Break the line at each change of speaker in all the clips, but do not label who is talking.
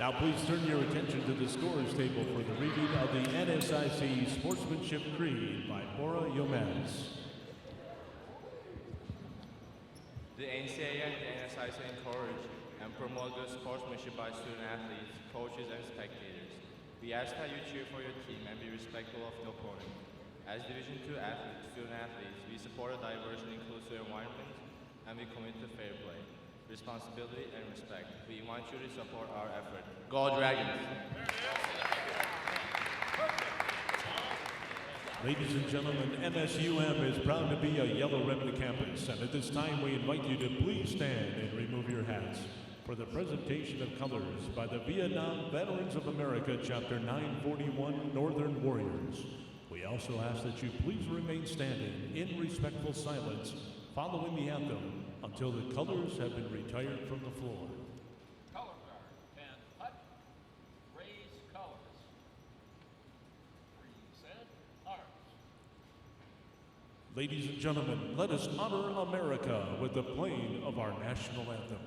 Now please turn your attention to the scores table for the reading of the NSIC Sportsmanship Creed by Bora Yomez.
The NCAA and the NSIC encourage and promote good sportsmanship by student athletes, coaches, and spectators. We ask that you cheer for your team and be respectful of the opponent. As Division II athletes, student athletes, we support a diverse and inclusive environment, and we commit to fair play, responsibility, and respect. We want you to support our effort. Go Dragons!
Ladies and gentlemen, MSUM is proud to be a Yellow Ribbon campus, and at this time we invite you to please stand and remove your hats for the presentation of colors by the Vietnam Veterans of America Chapter 941 Northern Warriors. We also ask that you please remain standing in respectful silence following the anthem until the colors have been retired from the floor.
Color guard and hut, raise colors. Present arms.
Ladies and gentlemen, let us honor America with the playing of our national anthem.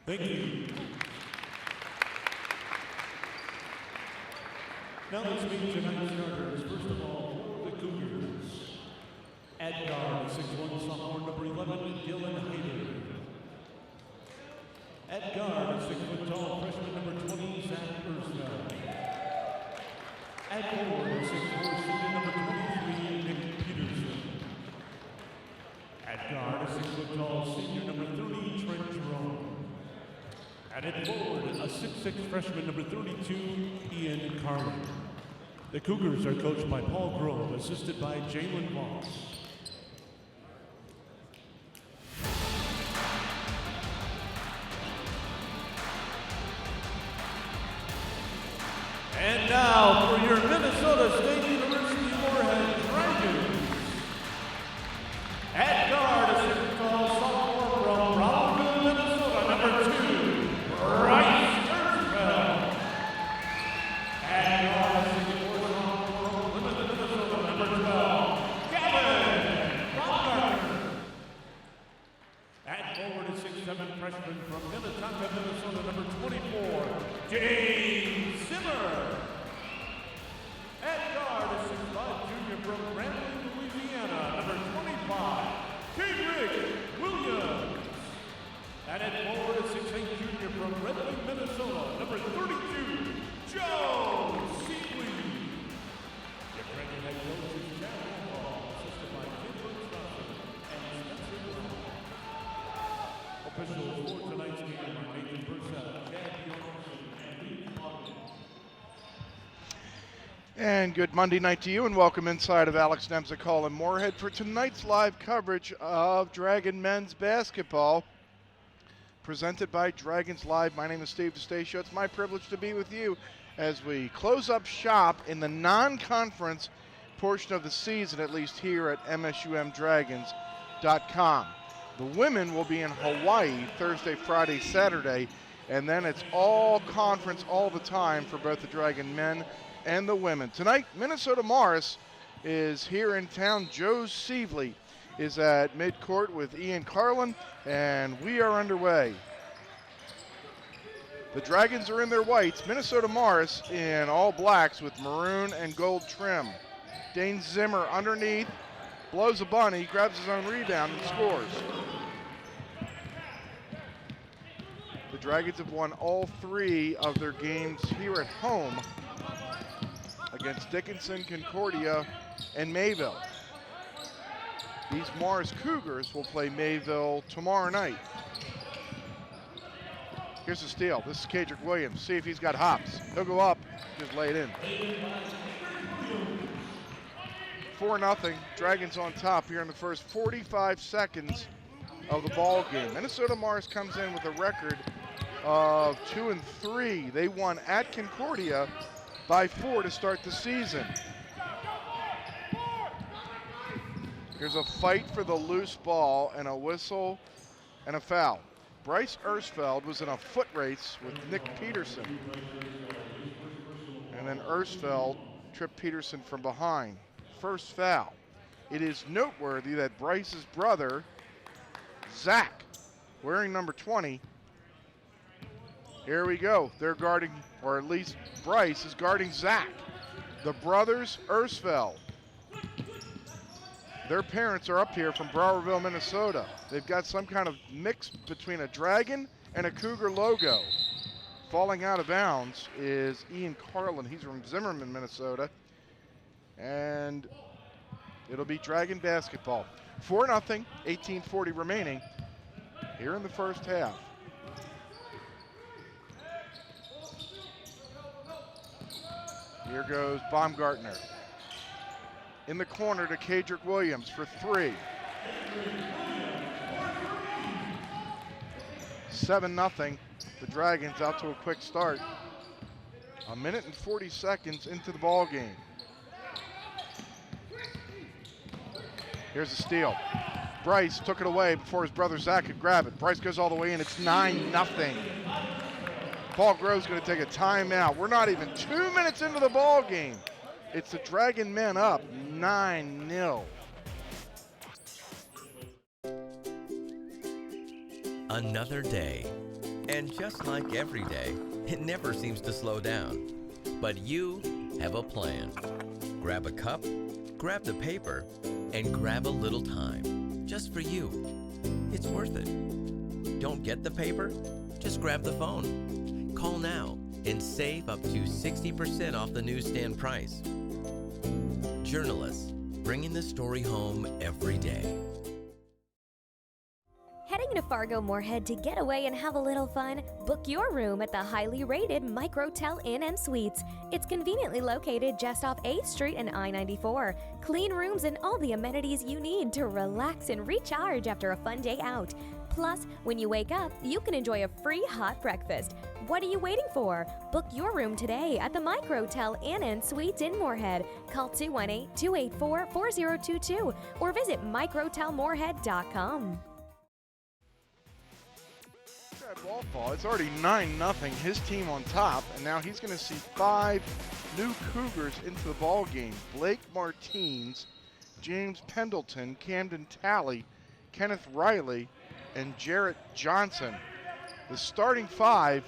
Thank you. Now let's meet tonight's starters. First of all, for the Cougars. At guard, 6'1" sophomore, number 11, Dylan Hayter. At guard, 6' tall, freshman, number 20, Zach Ersveld. At forward, 6'4", senior, number 23, Nick Peterson. At guard, 6' tall, senior, number 30, Trent Jerome. And at forward, a 6'6" freshman, number 32, Ian Carlin. The Cougars are coached by Paul Grove, assisted by Jalen Moss. And now for your Minnesota State University Moorhead Dragons. At guard, a 6'tall sophomore from Brownville, Minnesota, number 2, Bryce Ersveld. At guard, a 6'4" sophomore from Plymouth, Minnesota, number 12, Gavin Baumgartner. At forward, a 6'7" freshman from Minnetonka, Minnesota, number 24, James Zimmer. At guard, a 6'5" junior from Grambling, Louisiana, number 25, Kendrick Williams. And at forward, a 6'8" junior from Redmond, Minnesota, number 32, Joe Seeley. Your Dragon head coach is Chad Hall, assisted by Kim Brooks-Johnson and Spencer Brown. Officials for tonight's game are Nathan Purcell, Chad Bjornsson, and Lee Ogden.
And good Monday night to you, and welcome inside of Alex Nemzik Hall in Moorhead for tonight's live coverage of Dragon men's basketball, presented by Dragons Live. My name is Steve DeStacio. It's my privilege to be with you as we close up shop in the non-conference portion of the season, at least here at MSUMDragons.com. The women will be in Hawaii Thursday, Friday, Saturday, and then it's all conference all the time for both the Dragon men and the women. Tonight, Minnesota Morris is here in town. Joe Sievely is at midcourt with Ian Carlin, and we are underway. The Dragons are in their whites. Minnesota Morris in all blacks with maroon and gold trim. Dane Zimmer underneath, blows a bunny, grabs his own rebound, and scores. The Dragons have won all 3 of their games here at home against Dickinson, Concordia, and Mayville. These Morris Cougars will play Mayville tomorrow night. Here's the steal. This is Kadrick Williams. See if he's got hops. He'll go up, just lay it in. 4-0. Dragons on top here in the first 45 seconds of the ball game. Minnesota Morris comes in with a record of 2-3. They won at Concordia by 4 to start the season. Here's a fight for the loose ball and a whistle and a foul. Bryce Ersfeld was in a foot race with Nick Peterson. And then Ersfeld tripped Peterson from behind. First foul. It is noteworthy that Bryce's brother, Zach, wearing number 20, here we go. They're guarding, or at least Bryce is guarding Zach. The brothers Ersfeld. Their parents are up here from Browerville, Minnesota. They've got some kind of mix between a dragon and a Cougar logo. Falling out of bounds is Ian Carlin. He's from Zimmerman, Minnesota. And it'll be Dragon basketball. 4-0, 18:40 remaining here in the first half. Here goes Baumgartner. In the corner to Kadrick Williams for 3. 7-0. The Dragons out to a quick start. 1 minute and 40 seconds into the ball game. Here's a steal. Bryce took it away before his brother Zach could grab it. Bryce goes all the way in. It's 9-0. Paul Grove's going to take a timeout. We're not even 2 minutes into the ball game. It's the Dragon men up 9-0.
Another day. And just like every day, it never seems to slow down. But you have a plan. Grab a cup, grab the paper, and grab a little time. Just for you. It's worth it. Don't get the paper? Just grab the phone. Call now and save up to 60% off the newsstand price. Journalists, bringing the story home every day.
Heading to Fargo-Moorhead to get away and have a little fun? Book your room at the highly rated Microtel Inn & Suites. It's conveniently located just off 8th Street and I-94. Clean rooms and all the amenities you need to relax and recharge after a fun day out. Plus, when you wake up, you can enjoy a free hot breakfast. What are you waiting for? Book your room today at the Microtel Inn & Suites in Moorhead. Call 218-284-4022 or visit microtelmoorhead.com.
Ball fall. It's already 9-0. His team on top, and now he's going to see 5 new Cougars into the ball game. Blake Martins, James Pendleton, Camden Talley, Kenneth Riley, and Jarrett Johnson. The starting 5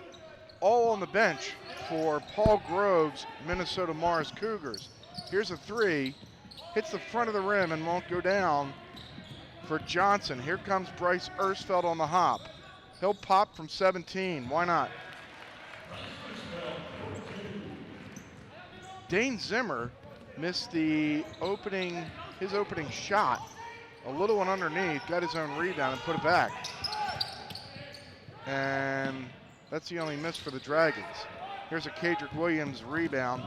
all on the bench for Paul Grove's Minnesota Morris Cougars. Here's a 3, hits the front of the rim and won't go down for Johnson. Here comes Bryce Ersfeld on the hop. He'll pop from 17. Why not? Dane Zimmer missed his opening shot. A little one underneath, got his own rebound and put it back. And that's the only miss for the Dragons. Here's a Kadrick Williams rebound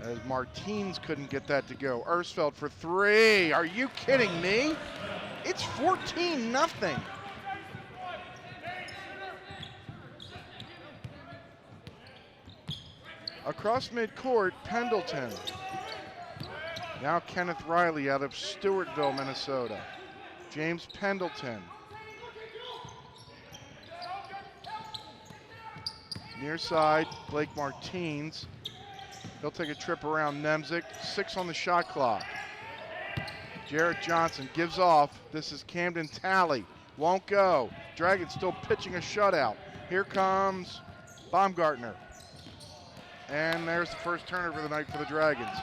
as Martins couldn't get that to go. Ersfeld for 3. Are you kidding me? It's 14-0. Across midcourt, Pendleton. Now Kenneth Riley out of Stewartville, Minnesota. James Pendleton. Near side, Blake Martins. He'll take a trip around Nemzik. 6 on the shot clock. Jarrett Johnson gives off. This is Camden Talley. Won't go. Dragons still pitching a shutout. Here comes Baumgartner. And there's the first turnover of the night for the Dragons.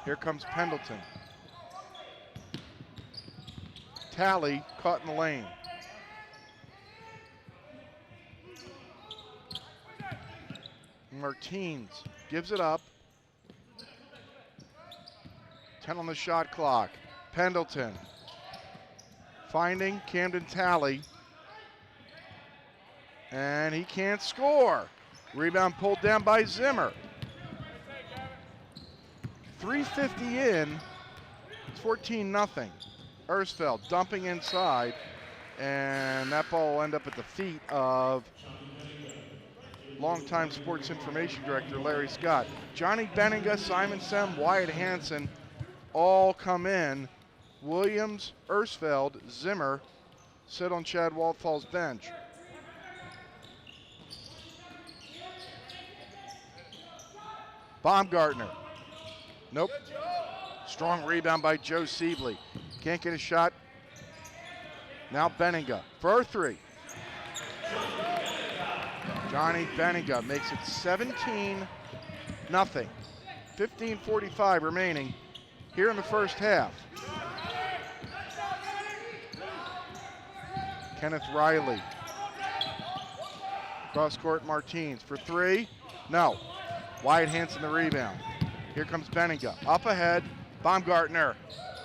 Here comes Pendleton. Talley caught in the lane. Martins gives it up. 10 on the shot clock. Pendleton finding Camden Talley. And he can't score. Rebound pulled down by Zimmer. 3:50 in. It's 14-0. Ersfeld dumping inside. And that ball will end up at the feet of longtime sports information director Larry Scott. Johnny Benninga, Simon Sem, Wyatt Hansen all come in. Williams, Ersfeld, Zimmer sit on Chad Waldfall's bench. Baumgartner. Nope. Strong rebound by Joe Sibley. Can't get a shot. Now Benninga for 3. Johnny Benninga makes it 17-0. 15:45 remaining here in the first half. Kenneth Riley. Cross court Martins for 3. No. Wyatt Hansen the rebound. Here comes Benninga. Up ahead. Baumgartner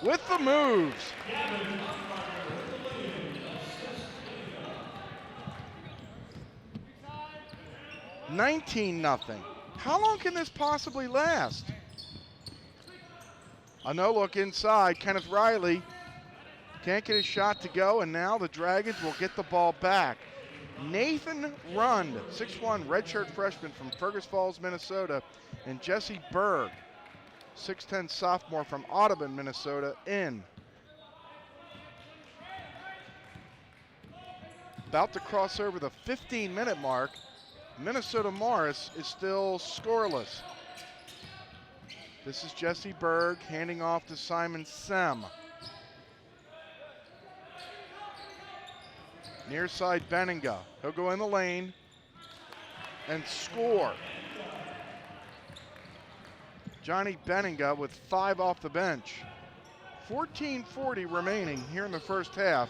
with the moves. $19-0. How long can this possibly last? A no look inside. Kenneth Riley can't get his shot to go, and now the Dragons will get the ball back. Nathan Rund, 6'1", redshirt freshman from Fergus Falls, Minnesota, and Jesse Berg, 6'10", sophomore from Audubon, Minnesota, in. About to cross over the 15-minute mark. Minnesota Morris is still scoreless. This is Jesse Berg handing off to Simon Sem. Near side Benninga. He'll go in the lane and score. Johnny Benninga with 5 off the bench. 14:40 remaining here in the first half.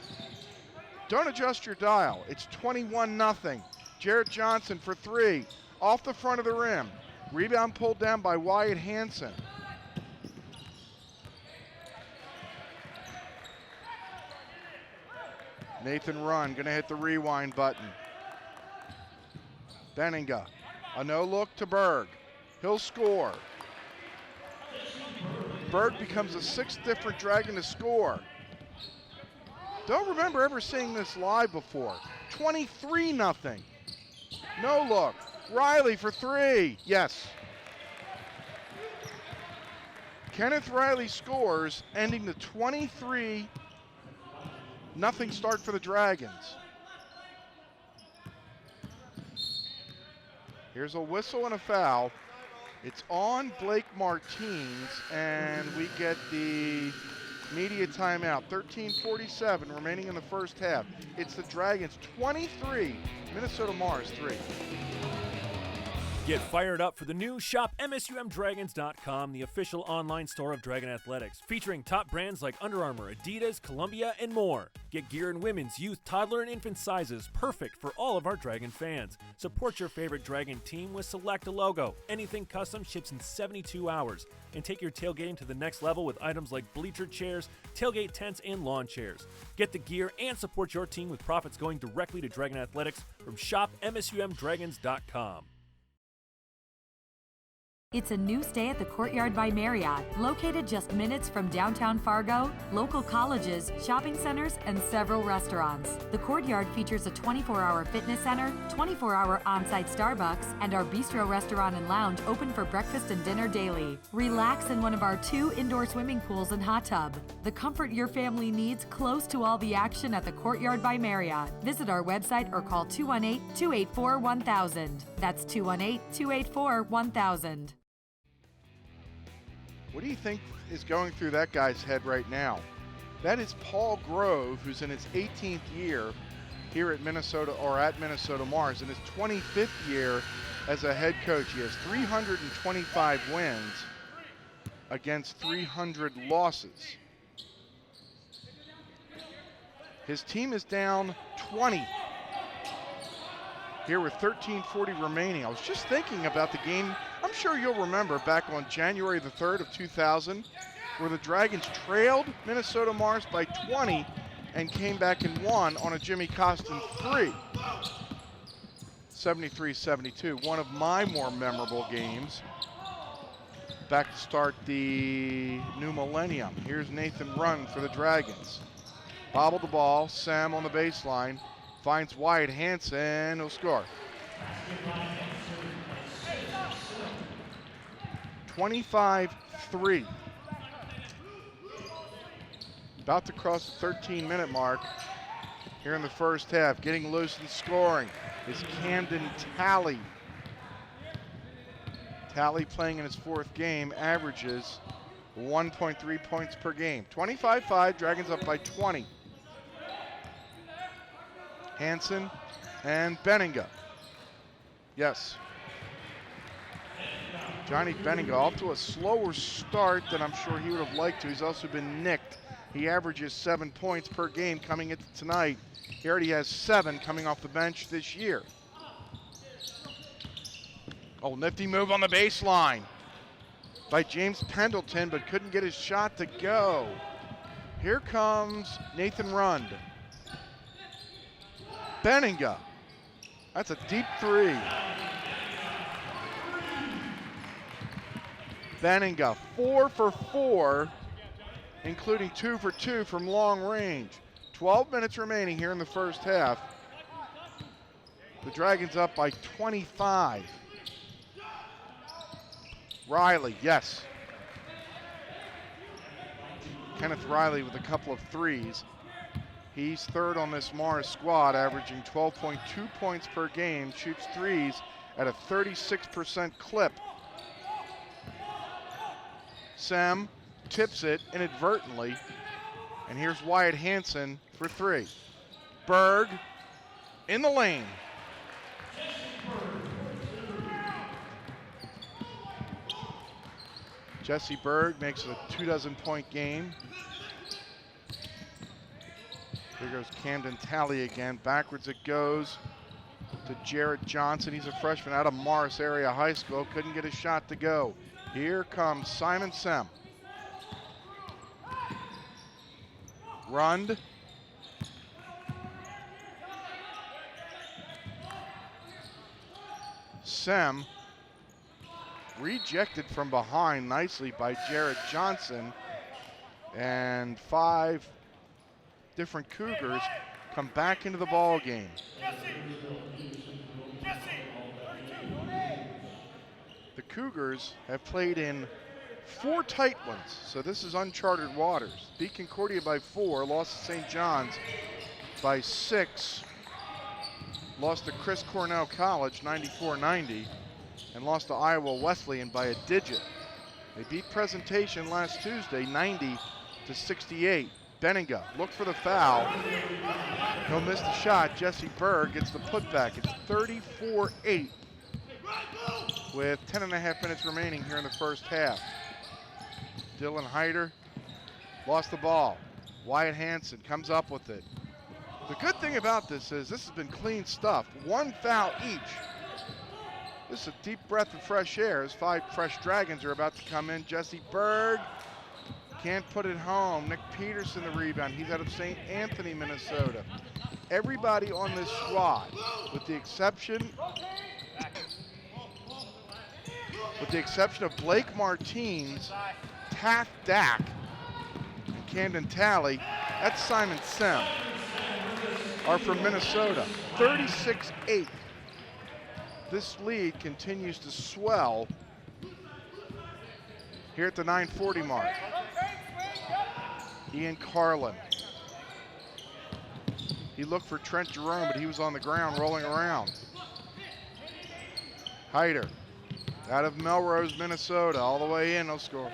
Don't adjust your dial. It's 21-0. Jarrett Johnson for 3. Off the front of the rim. Rebound pulled down by Wyatt Hansen. Nathan Rund gonna hit the rewind button. Benninga, a no look to Berg. He'll score. Berg becomes the 6th different Dragon to score. Don't remember ever seeing this live before. 23-0. No look. Riley for 3. Yes. Kenneth Riley scores, ending the 23-0 start for the Dragons. Here's a whistle and a foul. It's on Blake Martins, and we get the media timeout. 13:47 remaining in the first half. It's the Dragons 23, Minnesota Morris 3.
Get fired up for the new Shop MSUMDragons.com, the official online store of Dragon Athletics, featuring top brands like Under Armour, Adidas, Columbia, and more. Get gear in women's, youth, toddler, and infant sizes, perfect for all of our Dragon fans. Support your favorite Dragon team with Select a logo. Anything custom ships in 72 hours. And take your tailgating to the next level with items like bleacher chairs, tailgate tents, and lawn chairs. Get the gear and support your team with profits going directly to Dragon Athletics from Shop MSUMDragons.com.
It's a new stay at the Courtyard by Marriott, located just minutes from downtown Fargo, local colleges, shopping centers, and several restaurants. The Courtyard features a 24-hour fitness center, 24-hour on-site Starbucks, and our bistro restaurant and lounge open for breakfast and dinner daily. Relax in one of our 2 indoor swimming pools and hot tub. The comfort your family needs close to all the action at the Courtyard by Marriott. Visit our website or call 218-284-1000. That's 218-284-1000.
What do you think is going through that guy's head right now? That is Paul Grove, who's in his 18th year here at Minnesota Mars, in his 25th year as a head coach. He has 325 wins against 300 losses. His team is down 20 here with 13:40 remaining. I was just thinking about the game. I'm sure you'll remember back on January the 3rd of 2000, where the Dragons trailed Minnesota Mars by 20 and came back and won on a Jimmy Costin 3. 73-72, one of my more memorable games back to start the new millennium. Here's Nathan Rund for the Dragons. Bobbled the ball, Sam on the baseline, finds Wyatt Hansen, he'll score. 25-3. About to cross the 13-minute mark here in the first half. Getting loose and scoring is Camden Talley. Talley, playing in his 4th game, averages 1.3 points per game. 25-5, Dragons up by 20. Hansen and Benninga. Yes. Johnny Benninga off to a slower start than I'm sure he would have liked to. He's also been nicked. He averages 7 points per game coming into tonight. He already has 7 coming off the bench this year. Oh, nifty move on the baseline by James Pendleton, but couldn't get his shot to go. Here comes Nathan Rund. Benninga. That's a deep 3. Benninga 4 for 4, including 2 for 2 from long range. 12 minutes remaining here in the first half. The Dragons up by 25. Riley, yes. Kenneth Riley with a couple of threes. He's 3rd on this Mars squad, averaging 12.2 points per game, shoots threes at a 36% clip. Sam tips it inadvertently, and here's Wyatt Hansen for 3. Berg in the lane. Jesse Berg makes it a 2-dozen-point game. Here goes Camden Talley again. Backwards it goes to Jarrett Johnson. He's a freshman out of Morris Area High School. Couldn't get a shot to go. Here comes Simon Sem. Rund. Sem rejected from behind nicely by Jarrett Johnson. And 5 different Cougars come back into the ball game. The Cougars have played in 4 tight ones, so this is uncharted waters. Beat Concordia by 4, lost to St. John's by 6, lost to Chris Cornell College 94-90, and lost to Iowa Wesleyan by a digit. They beat Presentation last Tuesday 90-68. Benninga, look for the foul. He'll miss the shot. Jesse Berg gets the putback. It's 34-8 with 10.5 minutes remaining here in the first half. Dylan Hyder lost the ball. Wyatt Hansen comes up with it. The good thing about this is this has been clean stuff. 1 foul each. This is a deep breath of fresh air as 5 fresh Dragons are about to come in. Jesse Berg can't put it home. Nick Peterson the rebound. He's out of St. Anthony, Minnesota. Everybody on this squad, with the exception with the exception of Blake Martins, Taft Dack, and Camden Talley, that's Simon Sem, are from Minnesota. 36-8. This lead continues to swell here at the 9:40 mark. Ian Carlin. He looked for Trent Jerome, but he was on the ground rolling around. Hyder, out of Melrose, Minnesota, all the way in, no score.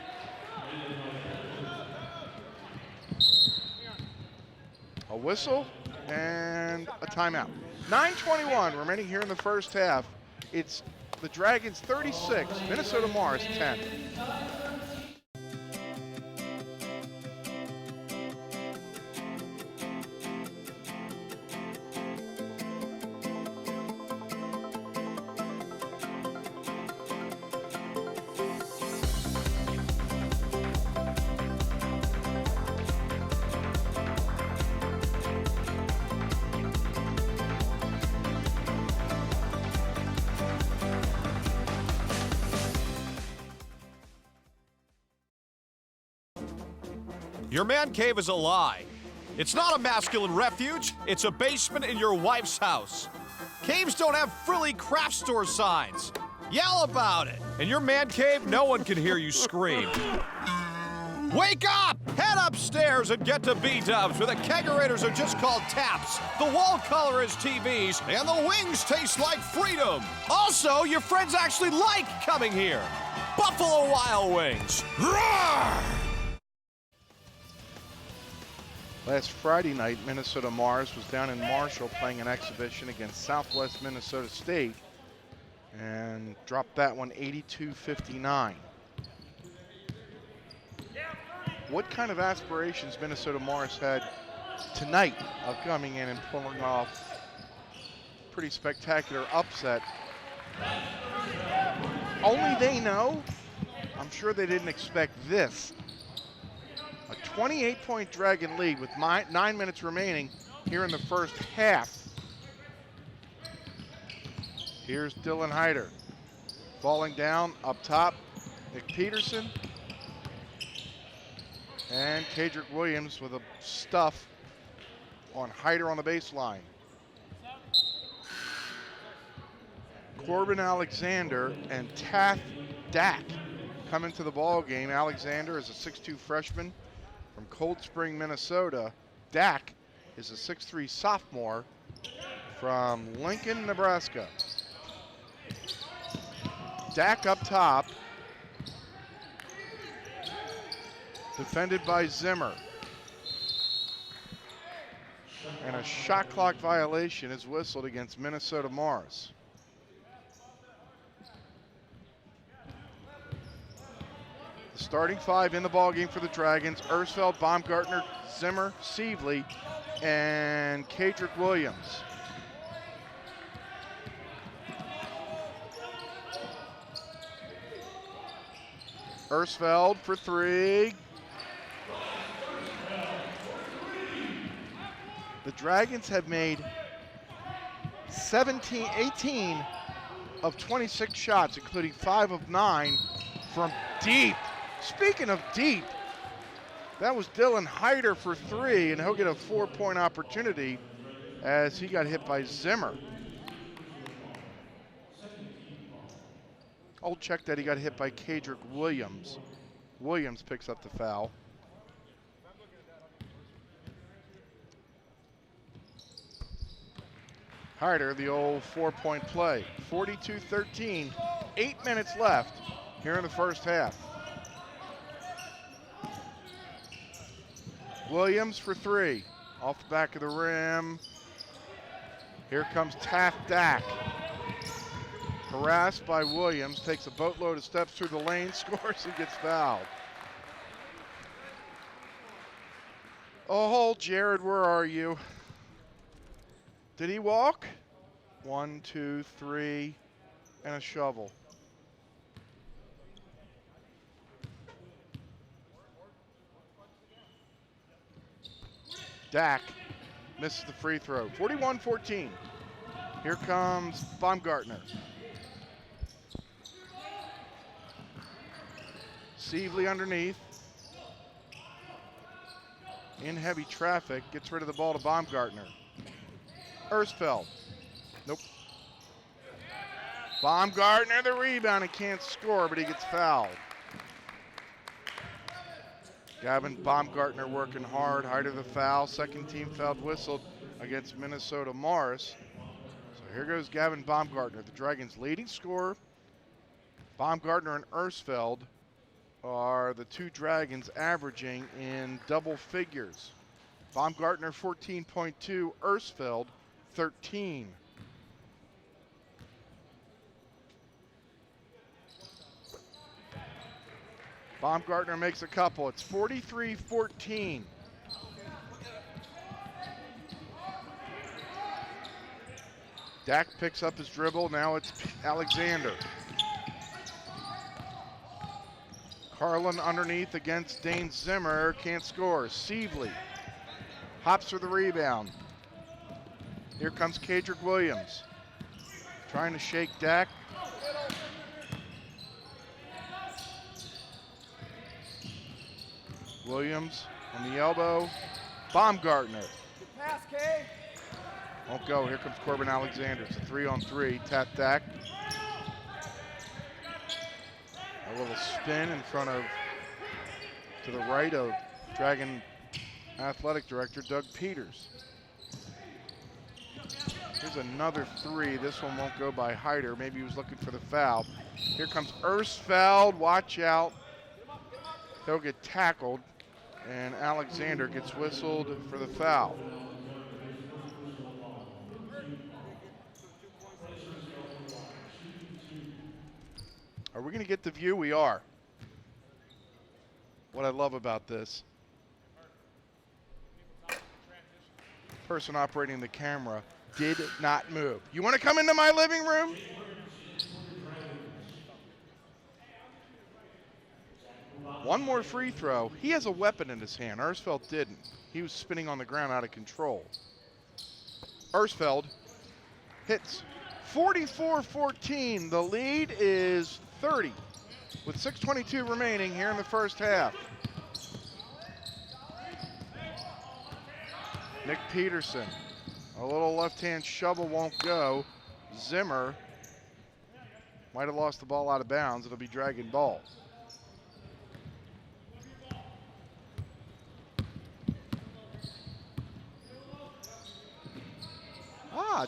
A whistle and a timeout. 9:21 remaining here in the first half. It's the Dragons 36, Minnesota Morris 10.
Your man cave is a lie. It's not a masculine refuge, it's a basement in your wife's house. Caves don't have frilly craft store signs. Yell about it. In your man cave, no one can hear you scream. Wake up! Head upstairs and get to B-dubs, where the kegerators are just called taps, the wall color is TVs, and the wings taste like freedom. Also, your friends actually like coming here. Buffalo Wild Wings. Roar!
Last Friday night, Minnesota Morris was down in Marshall playing an exhibition against Southwest Minnesota State and dropped that one 82-59. What kind of aspirations Minnesota Morris had tonight of coming in and pulling off a pretty spectacular upset? Only they know. I'm sure they didn't expect this. A 28-point Dragon lead with 9 minutes remaining here in the first half. Here's Dylan Hyder. Falling down up top, Nick Peterson. And Kadrick Williams with a stuff on Hyder on the baseline. Corbin Alexander and Taft Dack come into the ball game. Alexander is a 6'2" freshman from Cold Spring, Minnesota. Dack is a 6'3" sophomore from Lincoln, Nebraska. Dack up top, defended by Zimmer. And a shot clock violation is whistled against Minnesota Morris. The starting five in the ballgame for the Dragons: Ersfeld, Baumgartner, Zimmer, Sievely, and Kadrick Williams. Ersfeld for three. The Dragons have made 18 of 26 shots, including 5 of 9 from deep. Speaking of deep, that was Dylan Hyder for 3, and he'll get a 4-point opportunity as he got hit by Zimmer. I'll check that he got hit by Kadrick Williams. Williams picks up the foul. Hyder, the old 4-point play. 42-13, 8 minutes left here in the first half. Williams for 3, off the back of the rim. Here comes Taft Dack. Harassed by Williams, takes a boatload of steps through the lane, scores and gets fouled. Oh, Jared, where are you? Did he walk? 1, 2, 3, and a shovel. Dack misses the free throw. 41-14. Here comes Baumgartner. Sievely underneath. In heavy traffic, gets rid of the ball to Baumgartner. Ersfeld. Nope. Baumgartner the rebound and can't score, but he gets fouled. Gavin Baumgartner working hard, height of the foul. Second team fouled whistled against Minnesota Morris. So here goes Gavin Baumgartner, the Dragons' leading scorer. Baumgartner and Ersfeld are the two Dragons averaging in double figures. Baumgartner 14.2, Ersfeld 13. Baumgartner makes a couple. It's 43-14. Dak picks up his dribble. Now it's Alexander. Carlin underneath against Dane Zimmer. Can't score. Sievely hops for the rebound. Here comes Kadrick Williams. Trying to shake Dak. Williams on the elbow. Baumgartner.
Pass, Kay.
Won't go. Here comes Corbin Alexander. It's a 3-on-3. Tap Dak. A little spin in front of, to the right of Dragon Athletic Director Doug Peters. Here's another three. This one won't go by Hyder. Maybe he was looking for the foul. Here comes Ersfeld. Watch out. He'll get tackled, and Alexander gets whistled for the foul. Are we going to get the view? We are. What I love about this, person operating the camera did not move. You want to come into my living room? One more free throw. He has a weapon in his hand. Ersfeld didn't. He was spinning on the ground out of control. Ersfeld hits. 44-14. The lead is 30 with 6:22 remaining here in the first half. Nick Peterson. A little left-hand shovel won't go. Zimmer might have lost the ball out of bounds. It'll be Dragon ball.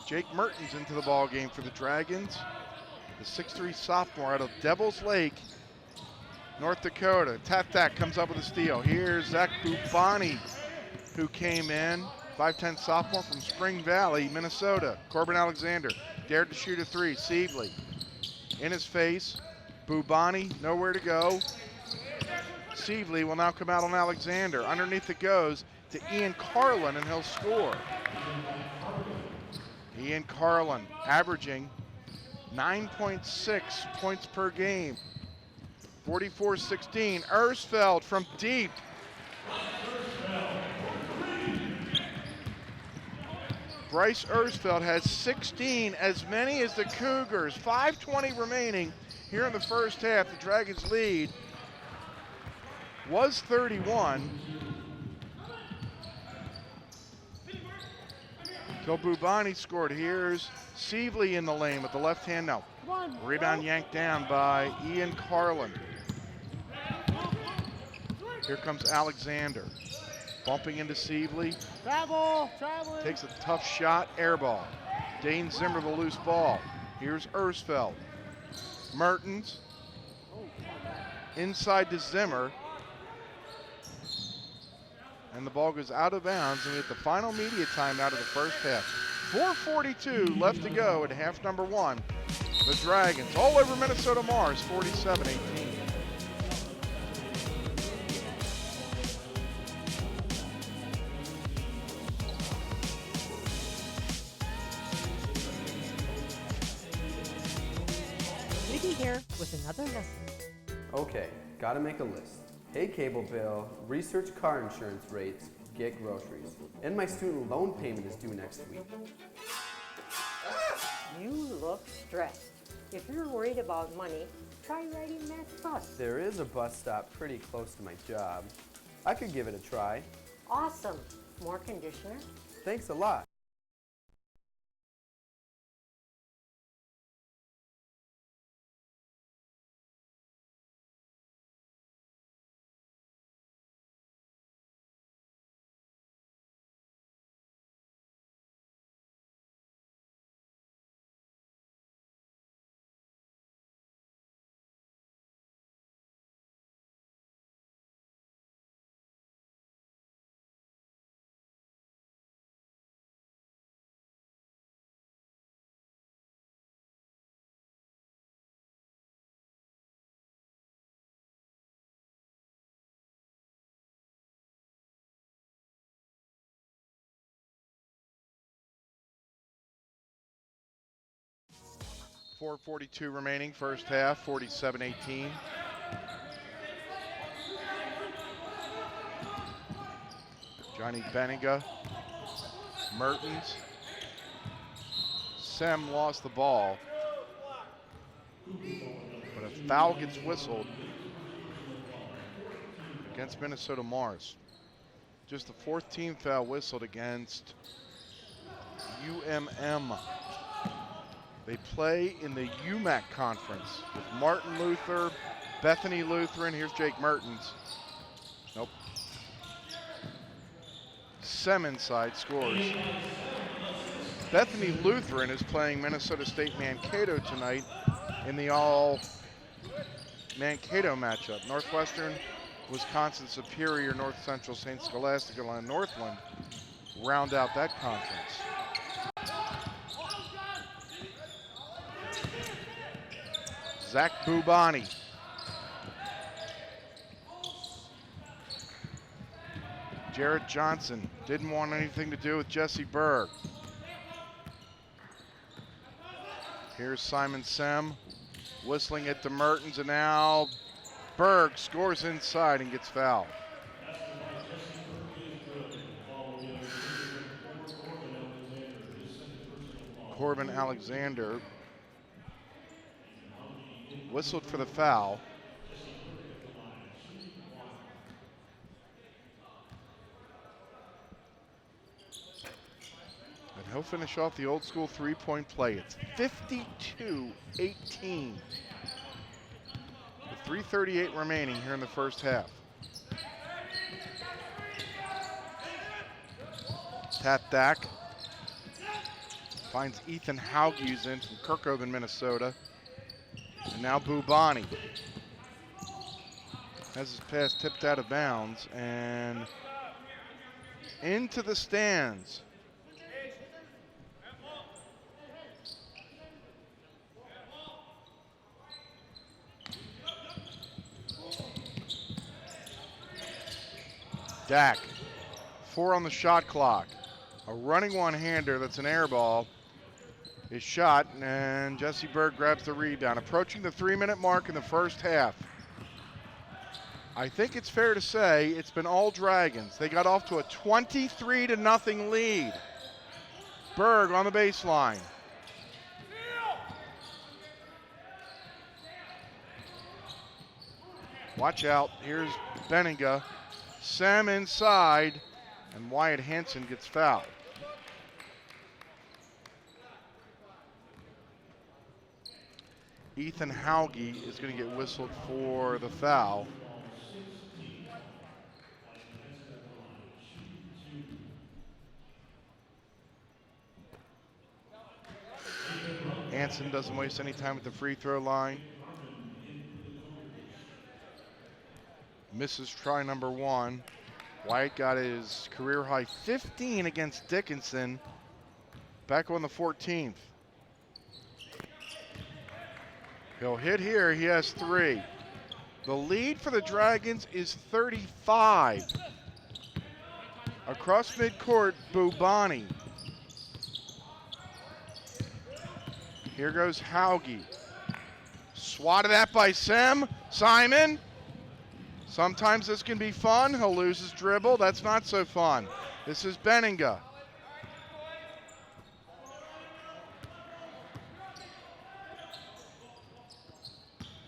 Jake Mertens into the ball game for the Dragons. The 6'3 sophomore out of Devils Lake, North Dakota. Tap comes up with a steal. Here's Zach Bubani, who came in, 5'10 sophomore from Spring Valley, Minnesota. Corbin Alexander dared to shoot a three. Sievely in his face. Bubani nowhere to go. Sievely will now come out on Alexander. Underneath it goes to Ian Carlin, and he'll score. Ian Carlin averaging 9.6 points per game. 44-16. Ersfeld from deep. Bryce Ersfeld has 16, as many as the Cougars. 5:20 remaining here in the first half. The Dragons' lead was 31. So Bubani scored. Here's Sievely in the lane with the left hand now. Rebound yanked down by Ian Carlin. Here comes Alexander. Bumping into Sievely.
Travel.
Takes a tough shot, air ball. Dane Zimmer the loose ball. Here's Ersfeld. Mertens. Inside to Zimmer. And the ball goes out of bounds, and we get the final media timeout of the first half. 4:42 left to go at half number one. The Dragons all over Minnesota Morris, 47-18.
Nikki here with another message.
Okay, gotta make a list. Pay cable bill, research car insurance rates, get groceries. And my student loan payment is due next week.
You look stressed. If you're worried about money, Try riding that bus.
There is a bus stop pretty close to my job. I could give it a try.
Awesome. More conditioner?
Thanks a lot.
.442 remaining, first half, 47-18. Johnny Benninga, Mertens. Sem lost the ball, but a foul gets whistled against Minnesota Morris. Just the 14th foul whistled against UMM. They play in the UMAC conference with Martin Luther, Bethany Lutheran. Here's Jake Mertens. Nope. Sem inside scores. Bethany Lutheran is playing Minnesota State Mankato tonight in the all Mankato matchup. Northwestern, Wisconsin Superior, North Central, St. Scholastica, and Northland round out that conference. Zach Bubani. Jarrett Johnson didn't want anything to do with Jesse Berg. Here's Simon Sem whistling it to Mertens, and now Berg scores inside and gets fouled. Corbin Alexander whistled for the foul. And he'll finish off the old school three-point play. It's 52-18. With 3:38 remaining here in the first half. Tatdak finds Ethan Haughese in from Kirkhoven, Minnesota. And now Bubani has his pass tipped out of bounds and into the stands. Dak, 4 on the shot clock. A running one-hander that's an air ball is shot, and Jesse Berg grabs the rebound. Approaching the 3-minute mark in the first half. I think it's fair to say it's been all Dragons. They got off to a 23-0 lead. Berg on the baseline. Watch out, here's Benninga. Sem inside, and Wyatt Hanson gets fouled. Ethan Haughey is going to get whistled for the foul. Hanson doesn't waste any time at the free throw line. Misses try number 1. Wyatt got his career high 15 against Dickinson back on the 14th. He'll hit here, he has 3. The lead for the Dragons is 35. Across midcourt, Bubani. Here goes Haughey. Swatted at by Sem. Simon. Sometimes this can be fun. He'll lose his dribble. That's not so fun. This is Benninga.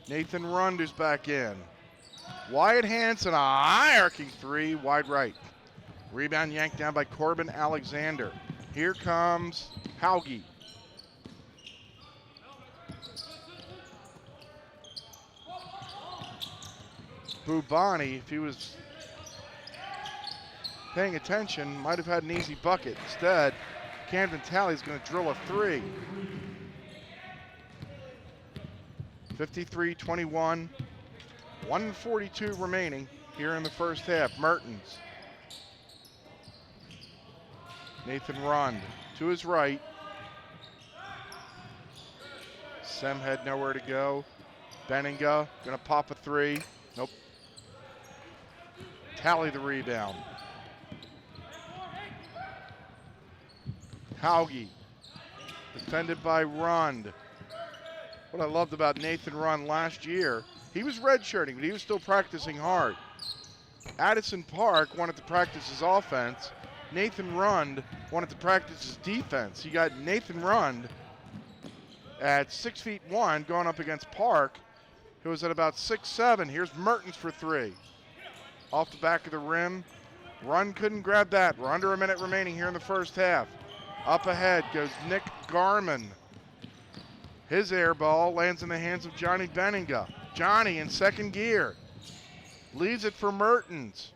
Nathan Rund is back in. Wyatt Hanson, a high arcing three, wide right. Rebound yanked down by Corbin Alexander. Here comes Hauge. Bubani, if he was paying attention, might have had an easy bucket. Instead, Camden Talley's going to drill a three. 53-21, 142 remaining here in the first half. Mertens. Nathan Rund to his right. Sem had nowhere to go. Benninga gonna pop a three. Nope. Tally the rebound. Hauge, defended by Rund. What I loved about Nathan Rund last year, he was redshirting, but he was still practicing hard. Addison Park wanted to practice his offense. Nathan Rund wanted to practice his defense. You got Nathan Rund at 6'1", going up against Park, who was at about 6'7". Here's Mertens for three. Off the back of the rim. Rund couldn't grab that. We're under a minute remaining here in the first half. Up ahead goes Nick Garman. His air ball lands in the hands of Johnny Benninga. Johnny in second gear. Leaves it for Mertens.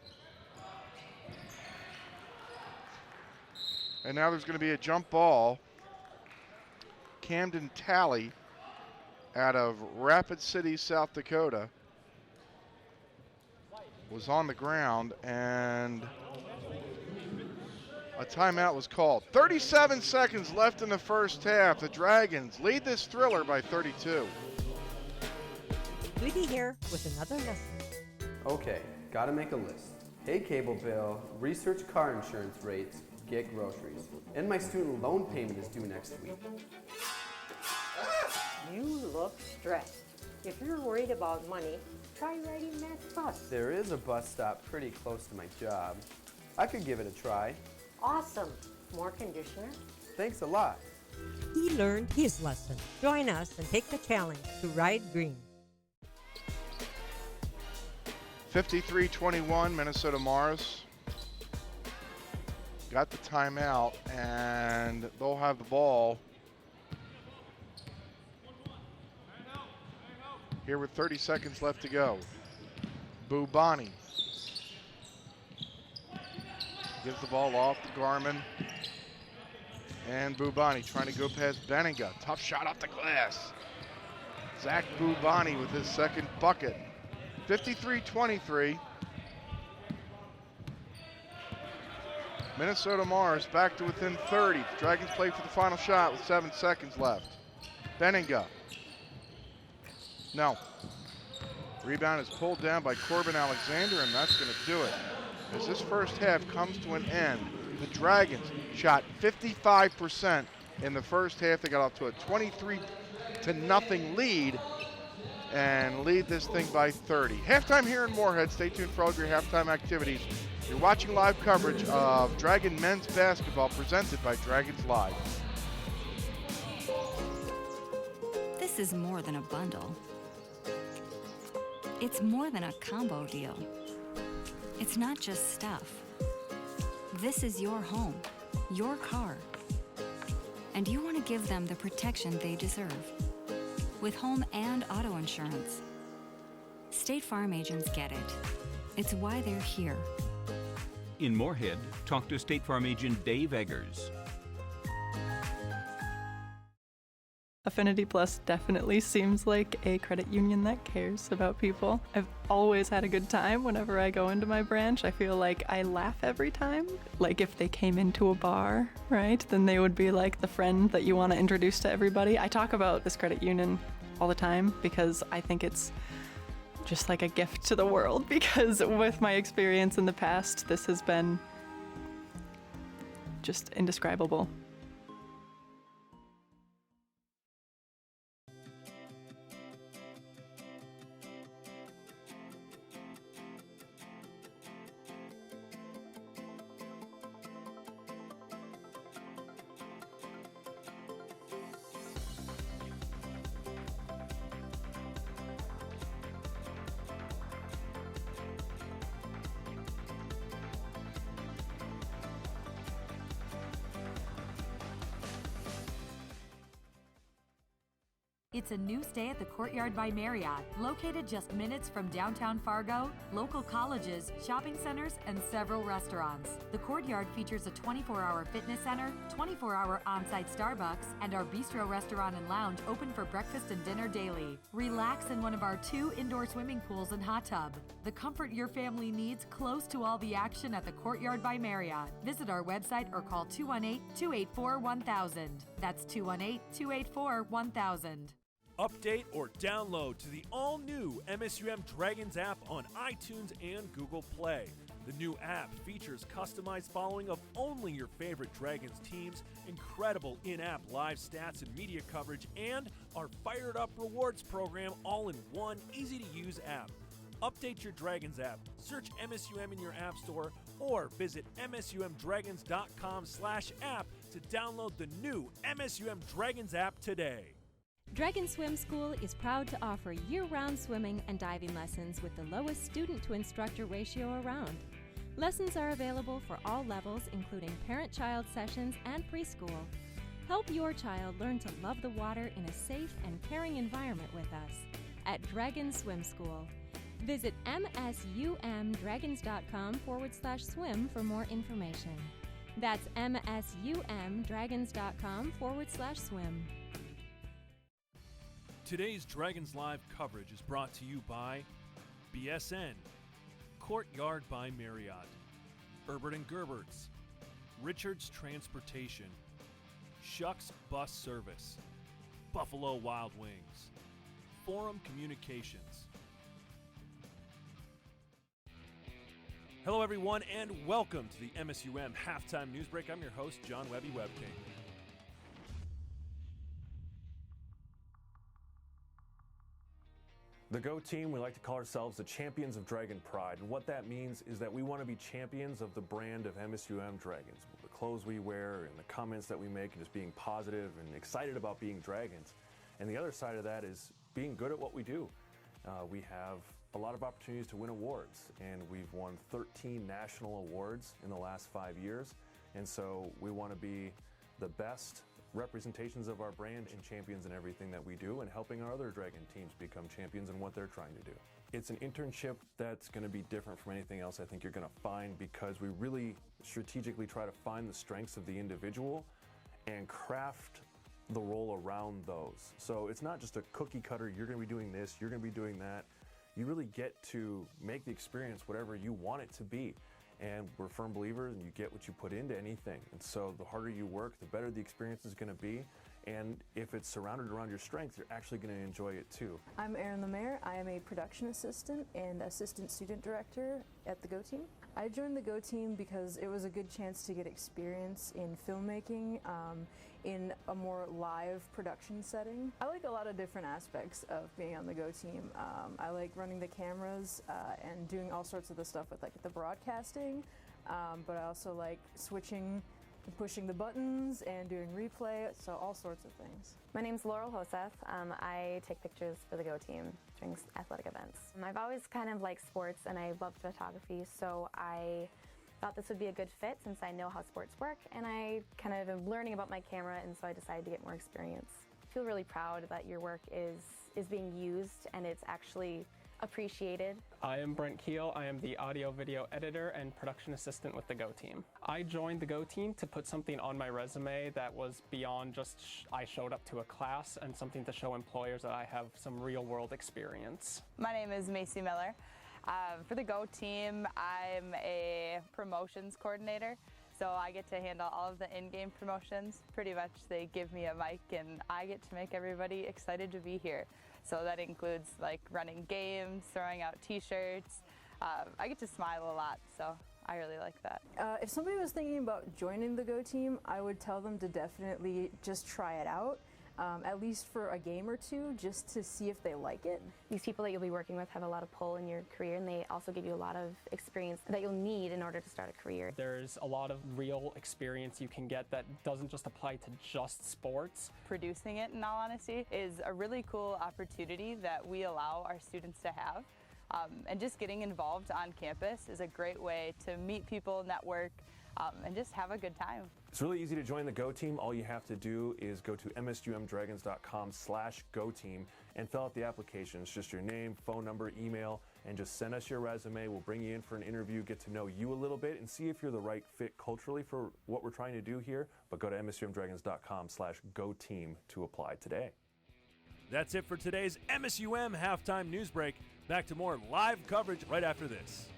And now there's going to be a jump ball. Camden Talley out of Rapid City, South Dakota, was on the ground and a timeout was called. 37 seconds left in the first half. The Dragons lead this thriller by 32.
We'd be here with another lesson.
Okay, gotta make a list. Pay cable bill, research car insurance rates, get groceries. And my student loan payment is due next week.
You look stressed. If you're worried about money, try riding that bus.
There is a bus stop pretty close to my job. I could give it a try.
Awesome. More conditioner?
Thanks a lot.
He learned his lesson. Join us and take the challenge to ride green.
53-21, Minnesota Morris got the timeout, and they'll have the ball here with 30 seconds left to go. Bubani gives the ball off to Garman, and Bubani trying to go past Benninga. Tough shot off the glass. Zach Bubani with his second bucket. 53-23. Minnesota Mars back to within 30. The Dragons play for the final shot with 7 seconds left. Benninga. No. Rebound is pulled down by Corbin Alexander, and that's going to do it. As this first half comes to an end, the Dragons shot 55% in the first half. They got off to a 23-0 lead and lead this thing by 30. Halftime here in Moorhead. Stay tuned for all of your halftime activities. You're watching live coverage of Dragon men's basketball presented by Dragons Live.
This is more than a bundle. It's more than a combo deal. It's not just stuff. This is your home, your car. And you want to give them the protection they deserve. With home and auto insurance. State Farm agents get it. It's why they're here.
In Moorhead, talk to State Farm agent Dave Eggers.
Affinity Plus definitely seems like a credit union that cares about people. I've always had a good time whenever I go into my branch. I feel like I laugh every time. Like if they came into a bar, right, then they would be like the friend that you want to introduce to everybody. I talk about this credit union all the time because I think it's just like a gift to the world, because with my experience in the past, this has been just indescribable.
It's a new stay at the Courtyard by Marriott, located just minutes from downtown Fargo, local colleges, shopping centers, and several restaurants. The Courtyard features a 24-hour fitness center, 24-hour on-site Starbucks, and our bistro restaurant and lounge open for breakfast and dinner daily. Relax in one of our 2 indoor swimming pools and hot tub. The comfort your family needs close to all the action at the Courtyard by Marriott. Visit our website or call 218-284-1000. That's 218-284-1000.
Update or download to the all-new MSUM Dragons app on iTunes and Google Play. The new app features customized following of only your favorite Dragons teams, incredible in-app live stats and media coverage, and our Fired Up Rewards program all in one easy-to-use app. Update your Dragons app, search MSUM in your app store, or visit msumdragons.com/app to download the new MSUM Dragons app today.
Dragon Swim School is proud to offer year-round swimming and diving lessons with the lowest student-to-instructor ratio around. Lessons are available for all levels, including parent-child sessions and preschool. Help your child learn to love the water in a safe and caring environment with us at Dragon Swim School. Visit msumdragons.com/swim for more information. That's msumdragons.com/swim.
Today's Dragons Live coverage is brought to you by BSN, Courtyard by Marriott, Herbert & Gerbert's, Richards Transportation, Shucks Bus Service, Buffalo Wild Wings, Forum Communications. Hello everyone and welcome to the MSUM Halftime News Break. I'm your host, John Webby Webking.
The Go team, we like to call ourselves the champions of Dragon Pride. And what that means is that we want to be champions of the brand of MSUM Dragons. The clothes we wear and the comments that we make and just being positive and excited about being Dragons. And the other side of that is being good at what we do. We have a lot of opportunities to win awards, and we've won 13 national awards in the last 5 years. And so we want to be the best representations of our brand and champions in everything that we do, and helping our other Dragon teams become champions in what they're trying to do. It's an internship that's going to be different from anything else I think you're going to find, because we really strategically try to find the strengths of the individual and craft the role around those. So it's not just a cookie cutter, you're going to be doing this, you're going to be doing that. You really get to make the experience whatever you want it to be. And we're firm believers, and you get what you put into anything. And so the harder you work, the better the experience is going to be. And if it's surrounded around your strengths, you're actually going to enjoy it too.
I'm Erin Lemaire. I am a production assistant and assistant student director at the Go team. I joined the Go team because it was a good chance to get experience in filmmaking in a more live production setting. I like a lot of different aspects of being on the Go team. I like running the cameras and doing all sorts of the stuff with like the broadcasting, but I also like switching and pushing the buttons and doing replay, so all sorts of things.
My name's Laurel Hoseth. I take pictures for the Go team during athletic events. I've always kind of liked sports and I loved photography, so I thought this would be a good fit since I know how sports work, and I kind of am learning about my camera, and so I decided to get more experience. I feel really proud that your work is being used and it's actually appreciated.
I am Brent Keel. I am the audio video editor and production assistant with the Go team. I joined the Go team to put something on my resume that was beyond just I showed up to a class, and something to show employers that I have some real world experience.
My name is Macy Miller. For the Go team, I'm a promotions coordinator. So I get to handle all of the in-game promotions. Pretty much they give me a mic and I get to make everybody excited to be here. So that includes like running games, throwing out t-shirts. I get to smile a lot, so I really like that.
If somebody was thinking about joining the Go team, I would tell them to definitely just try it out. At least for a game or two, just to see if they like it.
These people that you'll be working with have a lot of pull in your career, and they also give you a lot of experience that you'll need in order to start a career.
There's a lot of real experience you can get that doesn't just apply to just sports.
Producing it, in all honesty, is a really cool opportunity that we allow our students to have. And just getting involved on campus is a great way to meet people, network, and just have a good time.
It's really easy to join the Go Team. All you have to do is go to msumdragons.com/Go Team and fill out the application. It's just your name, phone number, email, and just send us your resume. We'll bring you in for an interview, get to know you a little bit, and see if you're the right fit culturally for what we're trying to do here. But go to msumdragons.com/Go Team to apply today.
That's it for today's MSUM halftime news break. Back to more live coverage right after this.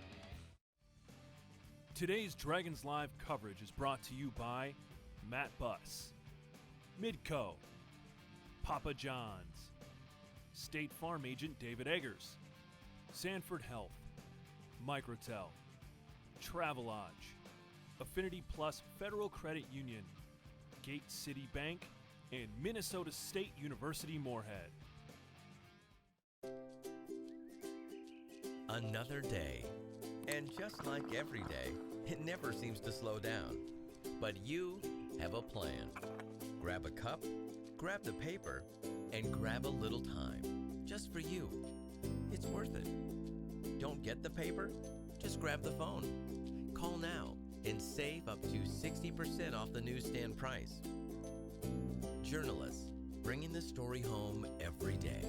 Today's Dragons Live coverage is brought to you by Matt Buss, Midco, Papa John's, State Farm Agent David Eggers, Sanford Health, Microtel, Travelodge, Affinity Plus Federal Credit Union, Gate City Bank, and Minnesota State University Moorhead.
Another day. And just like every day, it never seems to slow down. But you have a plan. Grab a cup, grab the paper, and grab a little time. Just for you. It's worth it. Don't get the paper? Just grab the phone. Call now and save up to 60% off the newsstand price. Journalists, bringing the story home every day.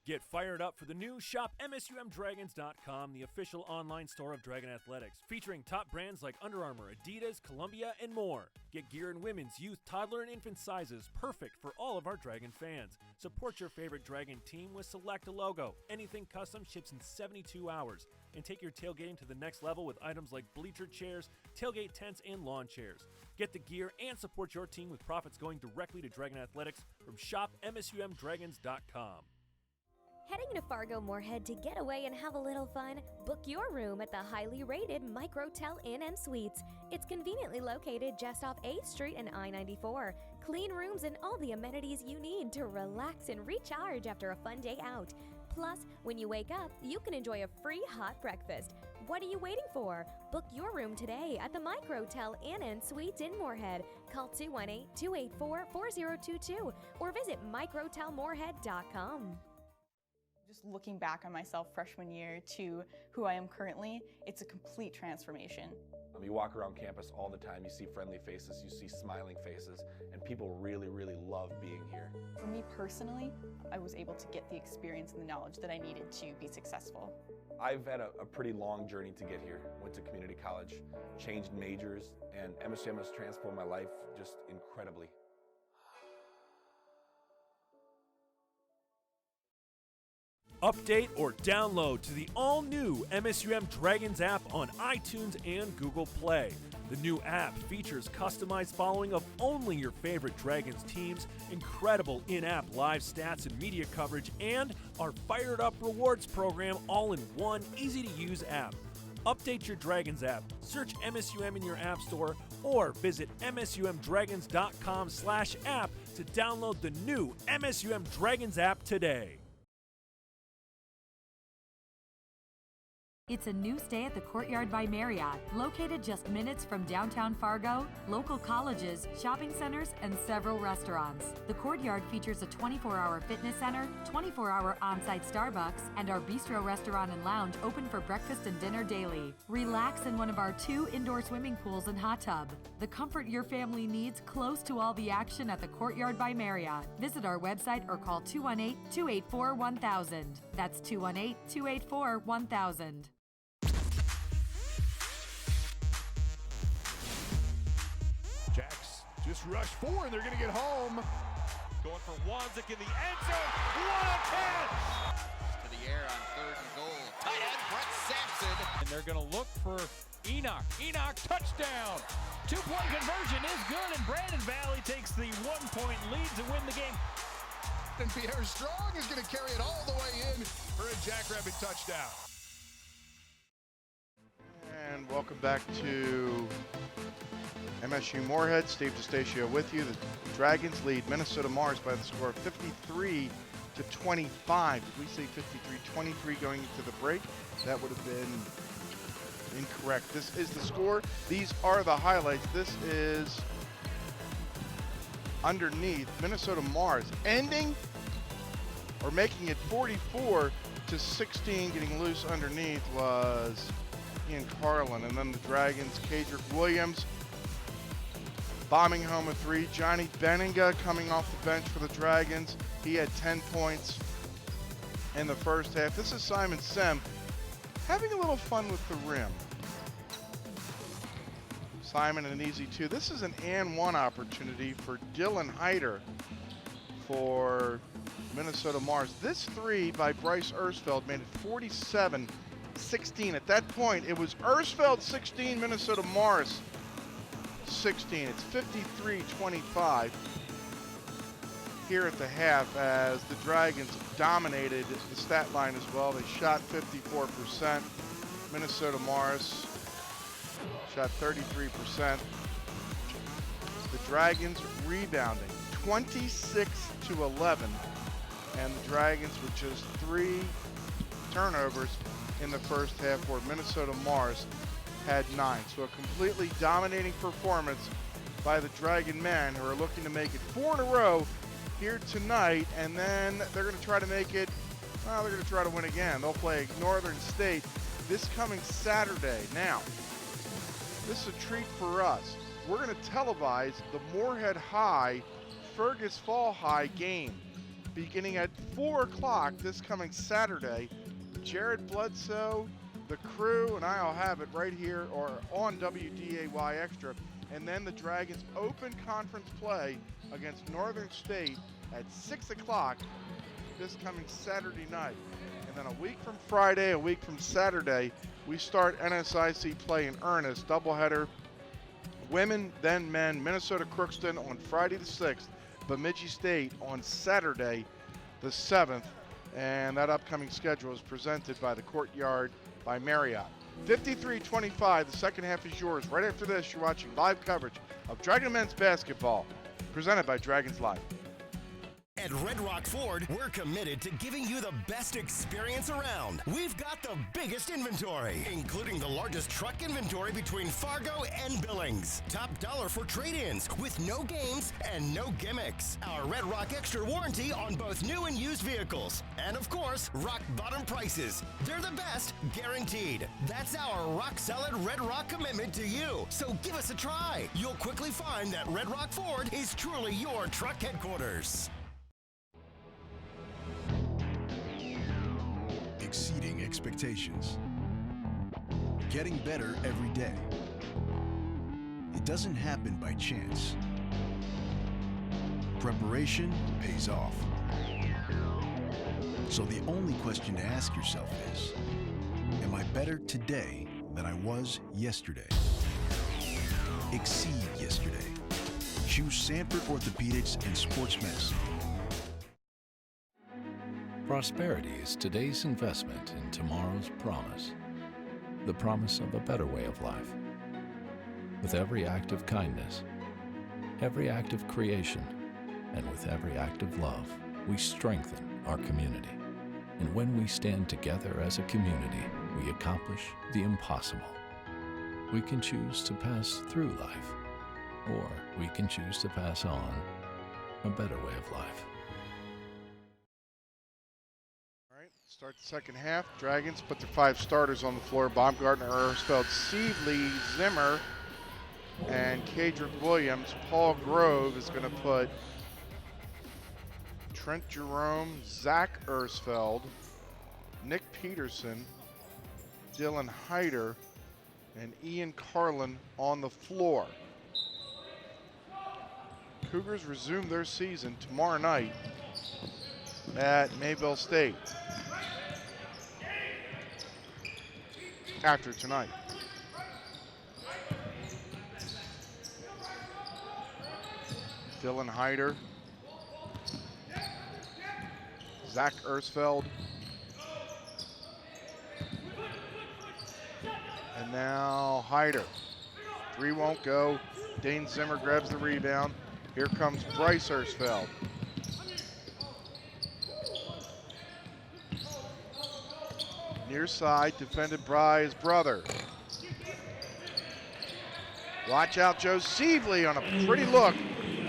Get fired up for the new Shop MSUMDragons.com, the official online store of Dragon Athletics, featuring top brands like Under Armour, Adidas, Columbia, and more. Get gear in women's, youth, toddler, and infant sizes, perfect for all of our Dragon fans. Support your favorite Dragon team with Select a logo. Anything custom ships in 72 hours. And take your tailgating to the next level with items like bleacher chairs, tailgate tents, and lawn chairs. Get the gear and support your team with profits going directly to Dragon Athletics from shopmsumdragons.com.
Heading to Fargo Moorhead to get away and have a little fun? Book your room at the highly rated Microtel Inn and Suites. It's conveniently located just off 8th Street and I-94. Clean rooms and all the amenities you need to relax and recharge after a fun day out. Plus, when you wake up, you can enjoy a free hot breakfast. What are you waiting for? Book your room today at the Microtel Inn and Suites in Moorhead. Call 218-284-4022 or visit microtelmoorhead.com.
Just looking back on myself freshman year to who I am currently, it's a complete transformation.
You walk around campus all the time, you see friendly faces, you see smiling faces, and people really, really love being here.
For me personally, I was able to get the experience and the knowledge that I needed to be successful.
I've had a pretty long journey to get here. Went to community college, changed majors, and MSUM has transformed my life just incredibly.
Update or download to the all-new MSUM Dragons app on iTunes and Google Play. The new app features customized following of only your favorite Dragons teams, incredible in-app live stats and media coverage, and our Fired Up Rewards program all in one easy-to-use app. Update your Dragons app, search MSUM in your app store, or visit msumdragons.com/app to download the new MSUM Dragons app today.
It's a new stay at the Courtyard by Marriott, located just minutes from downtown Fargo, local colleges, shopping centers, and several restaurants. The Courtyard features a 24-hour fitness center, 24-hour on-site Starbucks, and our bistro restaurant and lounge open for breakfast and dinner daily. Relax in one of our 2 indoor swimming pools and hot tub. The comfort your family needs close to all the action at the Courtyard by Marriott. Visit our website or call 218-284-1000. That's 218-284-1000.
Jacks just rush 4 and they're going to get home. Going for Wanzik in the end zone. What a catch!
To the air on 3rd and goal. Tight end Brett Sampson.
And they're going to look for Enoch. Enoch, touchdown. 2-point conversion is good, and Brandon Valley takes the 1-point lead to win the game.
And Pierre Strong is going to carry it all the way in for a Jackrabbit touchdown.
And welcome back to MSU Moorhead. Steve DeStacio with you. The Dragons lead Minnesota Mars by the score of 53-25. Did we say 53-23 going into the break? That would have been incorrect. This is the score. These are the highlights. This is underneath Minnesota Mars ending or making it 44-16. Getting loose underneath was Ian Carlin. And then the Dragons, Kadrick Williams bombing home a 3. Johnny Benninga coming off the bench for the Dragons. He had 10 points in the first half. This is Simon Sem having a little fun with the rim. Simon an easy 2. This is an and 1 opportunity for Dylan Hyder for Minnesota Mars. This 3 by Bryce Ersfeld made it 47-16. At that point, it was Ersfeld 16, Minnesota Mars 16. It's 53-25 here at the half as the Dragons dominated the stat line as well. They shot 54%. Minnesota Mars shot 33%. The Dragons rebounding 26-11, and the Dragons with just 3 turnovers in the first half, where Minnesota Mars had 9. So a completely dominating performance by the Dragon men, who are looking to make it 4 in a row here tonight, and then they're going to try to make it, well, they're going to try to win again. They'll play Northern State this coming Saturday. Now, this is a treat for us. We're going to televise the Moorhead High Fergus Fall High game beginning at 4 o'clock this coming Saturday. Jared Bledsoe, the crew, and I'll have it right here or on WDAY Extra. And then the Dragons open conference play against Northern State at 6 o'clock this coming Saturday night. And then a week from Friday, a week from Saturday, we start NSIC play in earnest. Doubleheader, women, then men. Minnesota Crookston on Friday the 6th. Bemidji State on Saturday the 7th. And that upcoming schedule is presented by the Courtyard by Marriott. 53-25, the second half is yours. Right after this, you're watching live coverage of Dragon men's basketball, presented by Dragons Live.
At Red Rock Ford, we're committed to giving you the best experience around. We've got the biggest inventory, including the largest truck inventory between Fargo and Billings. Top dollar for trade-ins with no games and no gimmicks. Our Red Rock Extra warranty on both new and used vehicles. And of course, rock bottom prices. They're the best, guaranteed. That's our rock solid Red Rock commitment to you. So give us a try. You'll quickly find that Red Rock Ford is truly your truck headquarters.
Exceeding expectations. Getting better every day. It doesn't happen by chance. Preparation pays off. So the only question to ask yourself is, am I better today than I was yesterday? Exceed yesterday. Choose Sanford Orthopedics and Sports Medicine.
Prosperity is today's investment in tomorrow's promise, the promise of a better way of life. With every act of kindness, every act of creation, and with every act of love, we strengthen our community. And when we stand together as a community, we accomplish the impossible. We can choose to pass through life, or we can choose to pass on a better way of life.
Start the second half. Dragons put their 5 starters on the floor. Baumgartner, Ersfeld, Sievely, Zimmer, and Kadrick Williams. Paul Grove is going to put Trent Jerome, Zach Ersfeld, Nick Peterson, Dylan Hyder, and Ian Carlin on the floor. Cougars resume their season tomorrow night at Mayville State. After tonight. Dylan Hyder, Zach Ersfeld, and now Hyder. 3 won't go. Dane Zimmer grabs the rebound. Here comes Bryce Ersfeld. Near side, defended by his brother. Watch out, Joe Sievely on a pretty look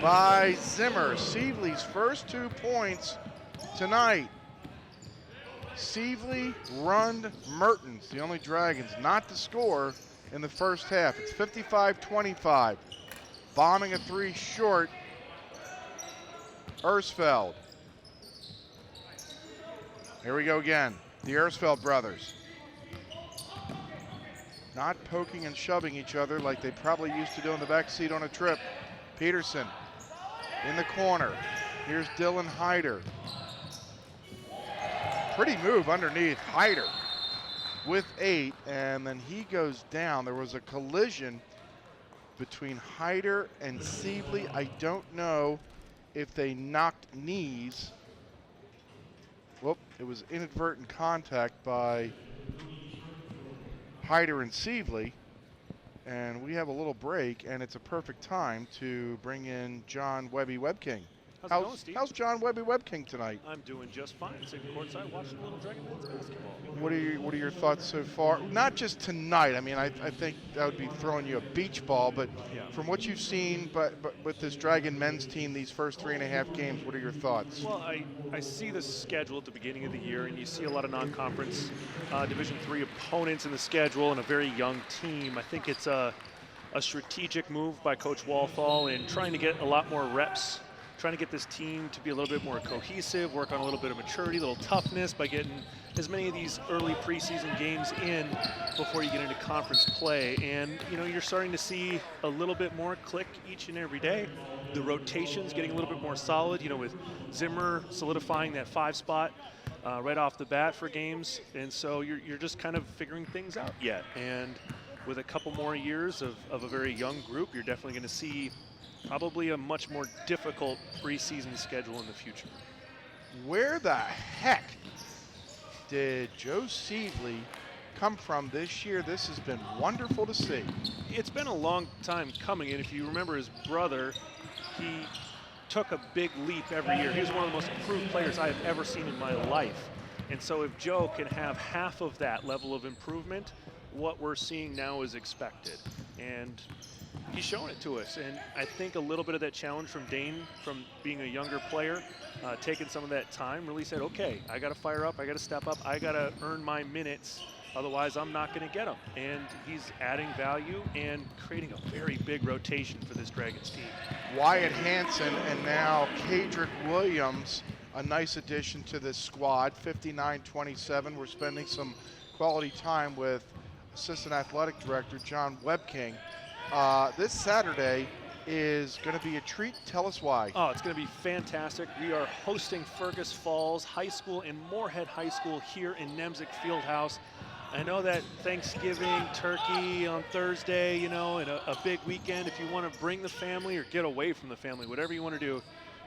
by Zimmer. Sievely's first 2 points tonight. Sievely, Rund, Mertens, the only Dragons not to score in the first half. It's 55-25. Bombing a 3 short, Ersfeld. Here we go again. The Ersfeld brothers. Not poking and shoving each other like they probably used to do in the back seat on a trip. Peterson in the corner. Here's Dylan Hyder. Pretty move underneath. Hyder with 8, and then he goes down. There was a collision between Hyder and Sievely. I don't know if they knocked knees. Whoop, it was inadvertent contact by Hyder and Sievely. And we have a little break, and it's a perfect time to bring in John Webby Webking.
How's it going, Steve?
How's John Webby Webking tonight?
I'm doing just fine. Sitting courtside watching a little Dragon men's basketball.
What are your thoughts so far? Not just tonight. I mean, I think that would be throwing you a beach ball, but from what you've seen, but with this Dragon men's team, these first 3.5 games, what are your thoughts?
Well, I see the schedule at the beginning of the year, and you see a lot of non-conference Division III opponents in the schedule and a very young team. I think it's a strategic move by Coach Walthall in trying to get a lot more reps, trying to get this team to be a little bit more cohesive, work on a little bit of maturity, a little toughness by getting as many of these early preseason games in before you get into conference play. And, you know, you're starting to see a little bit more click each and every day. The rotation's getting a little bit more solid, you know, with Zimmer solidifying that 5 spot right off the bat for games. And so you're just kind of figuring things out yet. And with a couple more years of a very young group, you're definitely going to see probably a much more difficult preseason schedule in the future.
Where the heck did Joe Sievely come from this year? This has been wonderful to see.
It's been a long time coming, and if you remember his brother, he took a big leap every year. He was one of the most improved players I have ever seen in my life. And so if Joe can have half of that level of improvement, what we're seeing now is expected. And he's showing it to us, and I think a little bit of that challenge from Dane, from being a younger player, taking some of that time, really said, okay, I got to fire up, I got to step up, I got to earn my minutes, otherwise I'm not going to get them. And he's adding value and creating a very big rotation for this Dragons team.
Wyatt Hansen and now Kadrick Williams, a nice addition to this squad. 59-27. We're spending some quality time with Assistant Athletic Director John Webking. This Saturday is going to be a treat. Tell us why.
Oh, it's going to be fantastic. We are hosting Fergus Falls High School and Moorhead High School here in Nemzik Fieldhouse. I know that Thanksgiving, turkey on Thursday, you know, and a big weekend. If you want to bring the family or get away from the family, whatever you want to do,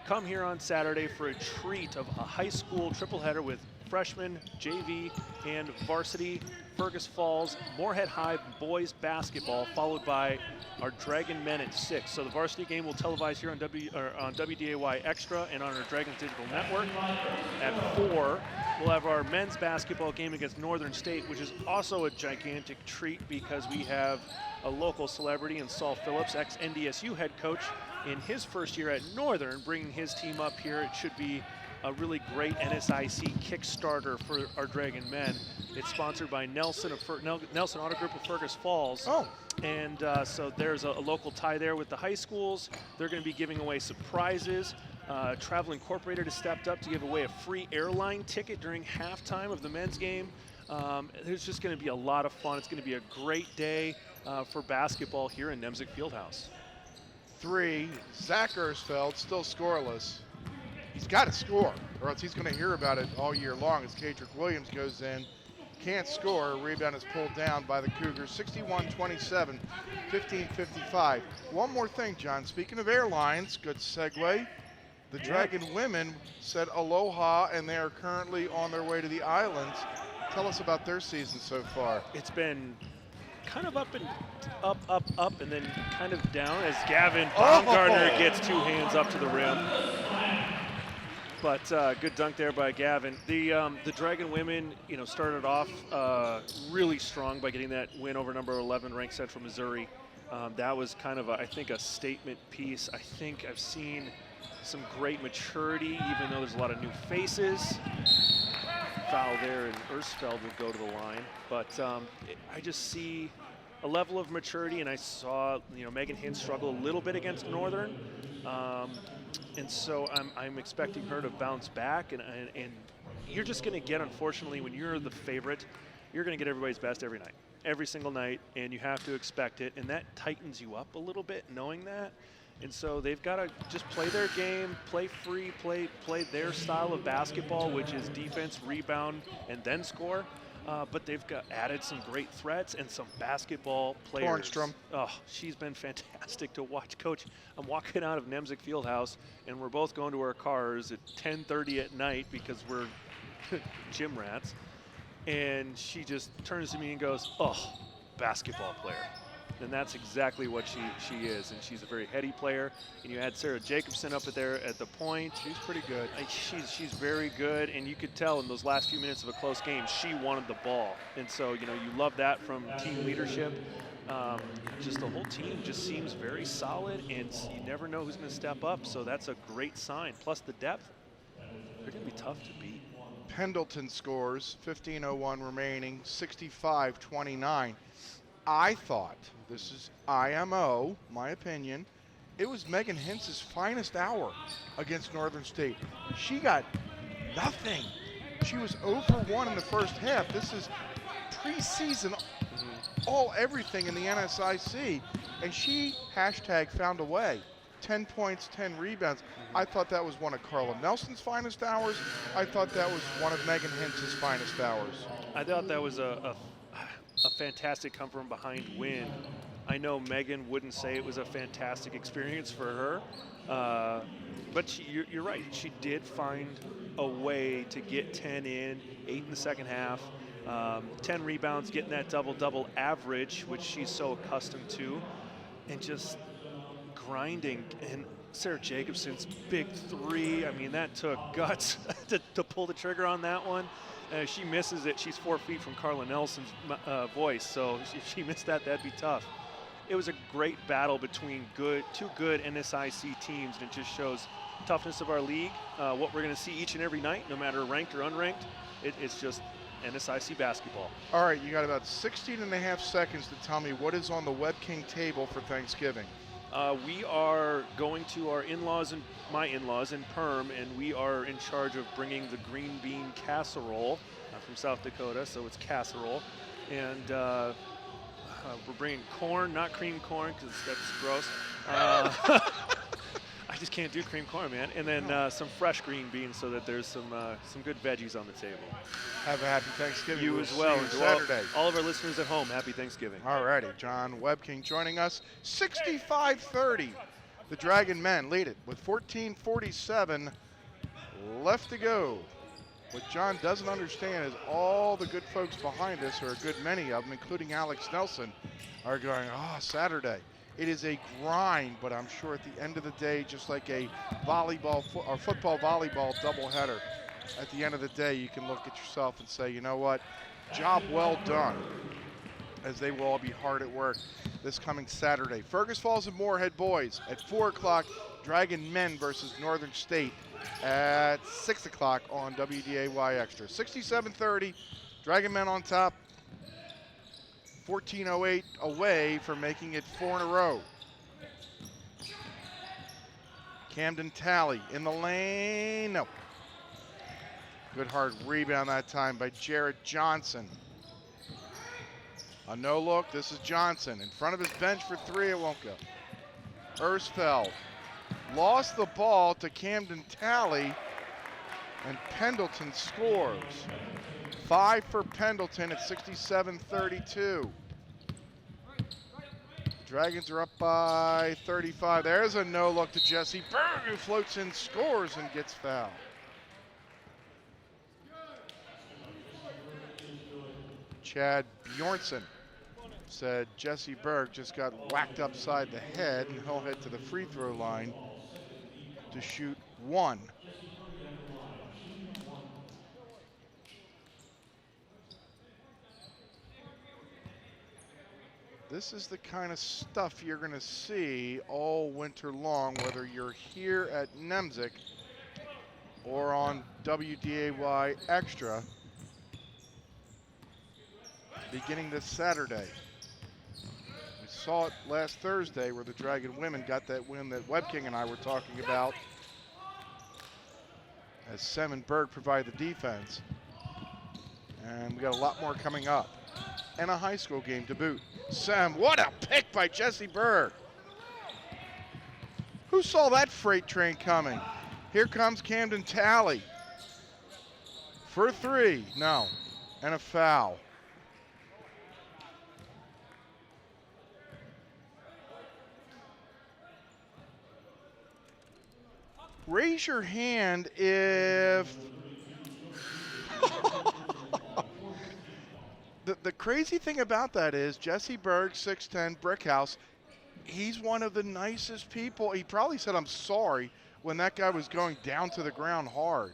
come here on Saturday for a treat of a high school triple header with freshman, JV, and varsity. Fergus Falls, Moorhead High boys basketball, followed by our Dragon men at 6. So the varsity game will televise here on WDAY Extra and on our Dragons Digital Network. At 4, we'll have our men's basketball game against Northern State, which is also a gigantic treat because we have a local celebrity in Saul Phillips, ex-NDSU head coach, in his first year at Northern, bringing his team up here. It should be a really great NSIC Kickstarter for our Dragon men. It's sponsored by Nelson Auto Group of Fergus Falls.
Oh.
And so there's a local tie there with the high schools. They're going to be giving away some prizes. Travel Incorporated has stepped up to give away a free airline ticket during halftime of the men's game. There's just going to be a lot of fun. It's going to be a great day for basketball here in Nemzik Fieldhouse.
3, Zach Ersfeld, still scoreless. He's got to score, or else he's going to hear about it all year long as Kadrick Williams goes in. Can't score. Rebound is pulled down by the Cougars. 61-27, 15-55. One more thing, John. Speaking of airlines, good segue. The Dragon women said aloha, and they are currently on their way to the islands. Tell us about their season so far.
It's been kind of up, and then kind of down as Gavin Baumgartner gets 2 hands up to the rim. But good dunk there by Gavin. The Dragon women, you know, started off really strong by getting that win over number 11 ranked Central Missouri. That was kind of, I think, a statement piece. I think I've seen some great maturity, even though there's a lot of new faces. foul there, and Ersfeld would go to the line. But I just see a level of maturity, and I saw Megan Hint struggle a little bit against Northern, and so I'm expecting her to bounce back. And you're just going to get, unfortunately, when you're the favorite, you're going to get everybody's best every night, every single night, and you have to expect it, and that tightens you up a little bit, knowing that. And so they've got to just play their game, play free, play their style of basketball, which is defense, rebound, and then score. But they've added some great threats and some basketball players.
Tornstrom.
Oh, she's been fantastic to watch. Coach, I'm walking out of Nemzik Fieldhouse, and we're both going to our cars at 10:30 at night because we're gym rats. And she just turns to me and goes, "Oh, basketball player." And that's exactly what she is, and she's a very heady player. And you had Sarah Jacobson up there at the point.
She's pretty good.
She's very good, and you could tell in those last few minutes of a close game, she wanted the ball. And so, you love that from team leadership. Just the whole team just seems very solid, and you never know who's going to step up, so that's a great sign. Plus the depth, they're going to be tough to beat.
Pendleton scores, 15:01 remaining, 65-29. I thought, this is IMO, my opinion, it was Megan Hintz's finest hour against Northern State. She got nothing. She was 0 for 1 in the first half. This is preseason, everything in the NSIC, and she #found a way. 10 points, 10 rebounds. I thought that was one of Carla Nelson's finest hours. I thought that was one of Megan Hintz's finest hours.
I thought that was a fantastic come from behind win. I know Megan wouldn't say it was a fantastic experience for her, but you're right. She did find a way to get 10 in, 8 in the second half, 10 rebounds, getting that double-double average, which she's so accustomed to, and just grinding. And Sarah Jacobson's big three, I mean, that took guts to pull the trigger on that one. She misses it. She's 4 feet from Carla Nelson's voice, so if she missed that, that'd be tough. It was a great battle between two good NSIC teams, and it just shows toughness of our league, what we're going to see each and every night, no matter ranked or unranked. It's just NSIC basketball.
All right, you got about 16.5 seconds to tell me what is on the Web King table for Thanksgiving.
We are going to our in-laws and my in-laws in Perm, and we are in charge of bringing the green bean casserole from South Dakota, so it's casserole. And we're bringing corn, not cream corn, because that's gross. I just can't do cream corn, man. And then some fresh green beans so that there's some good veggies on the table.
Have a happy Thanksgiving.
You as well.
And Saturday.
All of our listeners at home, happy Thanksgiving.
All righty. John Web King joining us. 65-30. The Dragon men lead it with 14:47 left to go. What John doesn't understand is all the good folks behind us, or a good many of them, including Alex Nelson, are going, Saturday. It is a grind, but I'm sure at the end of the day, just like a football-volleyball doubleheader, at the end of the day, you can look at yourself and say, you know what, job well done, as they will all be hard at work this coming Saturday. Fergus Falls and Moorhead boys at 4 o'clock, Dragon men versus Northern State at 6 o'clock on WDAY Extra. 67-30, Dragon men on top. 14:08 away from making it 4 in a row. Camden Talley in the lane. No. Good hard rebound that time by Jarrett Johnson. A no look. This is Johnson in front of his bench for 3. It won't go. Ersfeld lost the ball to Camden Talley, and Pendleton scores. 5 for Pendleton at 67-32. Dragons are up by 35. There's a no look to Jesse Berg, who floats in, scores, and gets fouled. Chad Bjornson said Jesse Berg just got whacked upside the head, and he'll head to the free throw line to shoot 1. This is the kind of stuff you're going to see all winter long, whether you're here at Nemzik or on WDAY Extra. beginning this Saturday. We saw it last Thursday where the Dragon women got that win that Web King and I were talking about as Sem and Berg provide the defense. And we got a lot more coming up. And a high school game to boot. Sem, what a pick by Jesse Berg. Who saw that freight train coming? Here comes Camden Talley. For three, no, and a foul. Raise your hand if the crazy thing about that is Jesse Berg, 6'10", brick house. He's one of the nicest people. He probably said, "I'm sorry," when that guy was going down to the ground hard.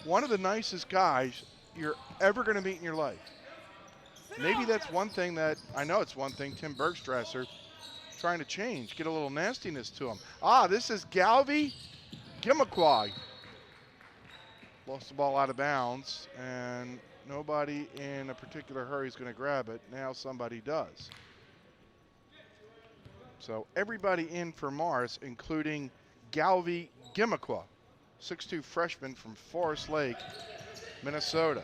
One of the nicest guys you're ever going to meet in your life. Maybe that's one thing that, I know it's one thing Tim Bergstrasser trying to change, get a little nastiness to him. This is Galvey Gimmiquai. Lost the ball out of bounds, and nobody in a particular hurry is going to grab it. Now somebody does. So everybody in for Morris, including Galvey Gimmiquai, 6'2" freshman from Forest Lake, Minnesota.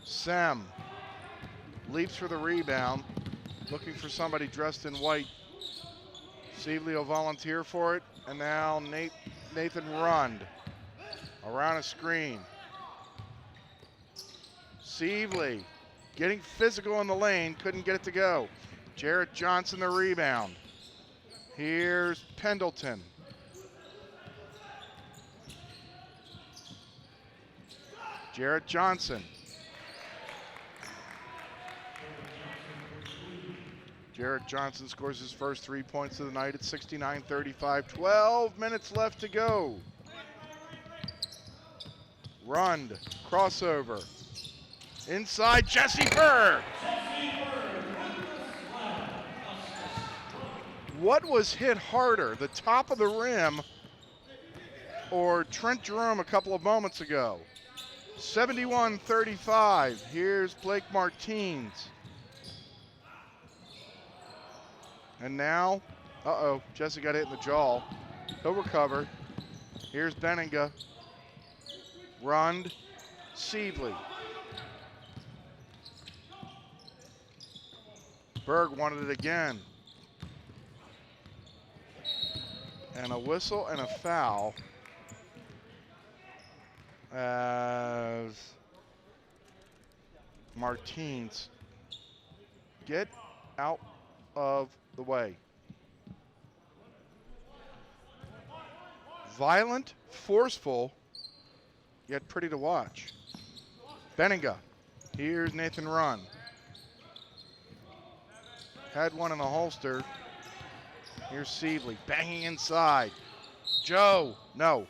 Sem leaps for the rebound, looking for somebody dressed in white. Sievely will volunteer for it, and now Nathan Rund around a screen. Sievely getting physical in the lane, couldn't get it to go. Jarrett Johnson the rebound. Here's Pendleton. Jarrett Johnson. Jarrett Johnson scores his first 3 points of the night at 69-35. 12 minutes left to go. Rund, crossover. Inside, Jesse Berg. What was hit harder, the top of the rim or Trent Jerome a couple of moments ago? 71-35. Here's Blake Martins. And now, Jesse got hit in the jaw. He'll recover. Here's Benninga. Rund, Sievely. Berg wanted it again. And a whistle and a foul as Martins get out of the way. Violent, forceful, yet pretty to watch. Benninga. Here's Nathan Rund. Had one in the holster. Here's Sievely banging inside. Joe, no.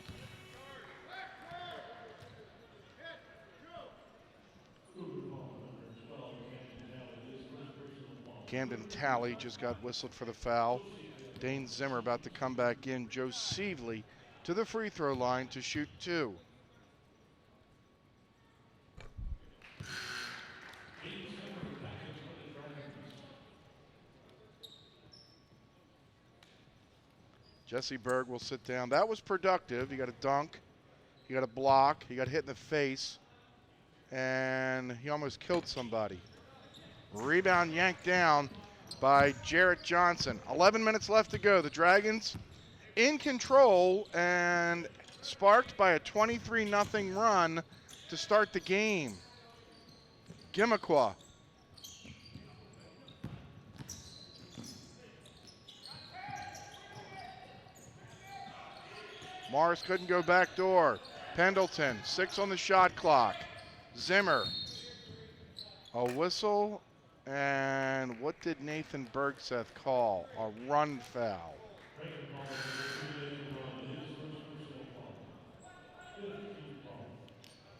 Camden Talley just got whistled for the foul. Dane Zimmer about to come back in. Joe Sievely to the free throw line to shoot two. Jesse Berg will sit down. That was productive. He got a dunk. He got a block. He got hit in the face. And he almost killed somebody. Rebound yanked down by Jarrett Johnson. 11 minutes left to go. The Dragons in control and sparked by a 23-0 run to start the game. Gimmiquai. Morris couldn't go back door. Pendleton, 6 on the shot clock. Zimmer. A whistle, and what did Nathan Bergseth call? A run foul.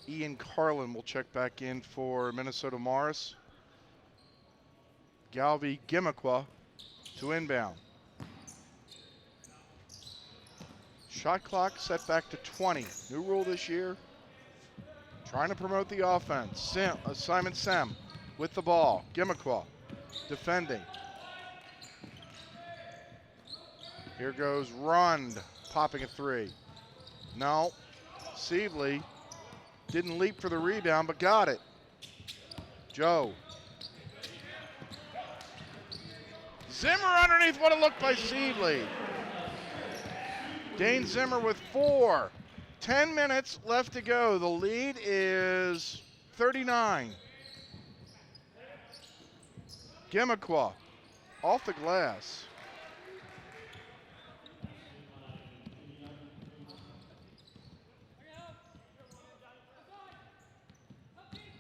Ian Carlin will check back in for Minnesota Morris. Galvey Gimmiquai to inbound. Shot clock set back to 20. New rule this year. Trying to promote the offense. Simon Sem with the ball. Gimmickaw defending. Here goes Rund, popping a three. No, Sievely didn't leap for the rebound, but got it. Joe. Zimmer underneath, what a look by Sievely. Dane Zimmer with 4. 10 minutes left to go. The lead is 39. Gimmickaw off the glass.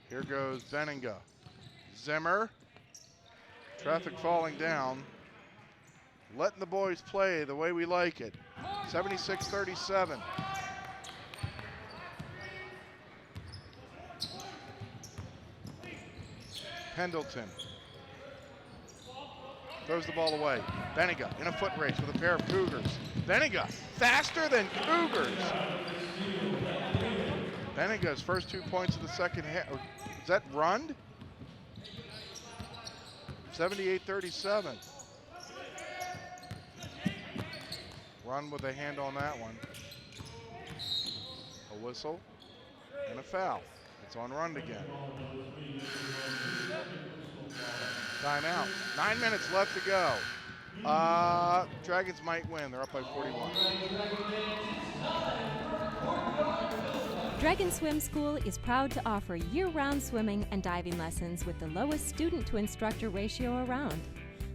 Here goes Benninga. Zimmer. Traffic falling down. Letting the boys play the way we like it. 76-37. Pendleton throws the ball away. Benninga in a foot race with a pair of Cougars. Benninga faster than Cougars. Benninga's first 2 points of the second half. Is that Rund? 78-37. Rund with a hand on that one. A whistle and a foul. It's on Rund again. Timeout. 9 minutes left to go. Dragons might win. They're up by 41.
Dragon Swim School is proud to offer year-round swimming and diving lessons with the lowest student-to-instructor ratio around.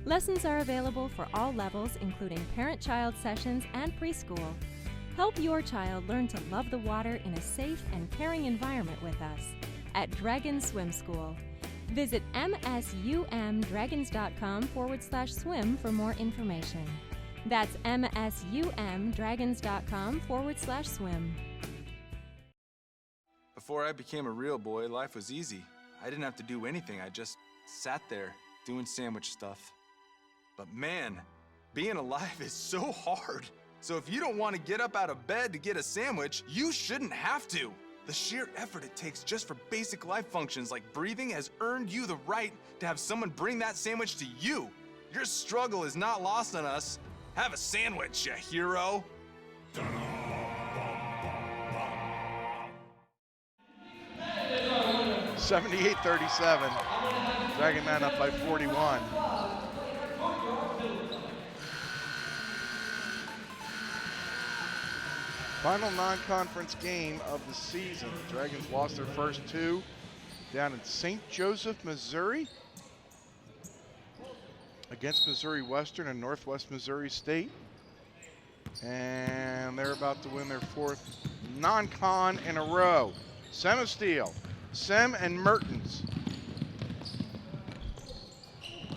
Lessons are available for all levels, including parent-child sessions and preschool. Help your child learn to love the water in a safe and caring environment with us at Dragon Swim School. Visit msumdragons.com/swim for more information. That's msumdragons.com/swim.
Before I became a real boy, life was easy. I didn't have to do anything. I just sat there doing sandwich stuff. But man, being alive is so hard. So if you don't want to get up out of bed to get a sandwich, you shouldn't have to. The sheer effort it takes just for basic life functions like breathing has earned you the right to have someone bring that sandwich to you. Your struggle is not lost on us. Have a sandwich, you hero.
78-37. Dragon Men up by 41. Final non-conference game of the season. The Dragons lost their first 2 down in St. Joseph, Missouri, against Missouri Western and Northwest Missouri State. And they're about to win their 4th non-con in a row. Semesteel, Sem and Mertens.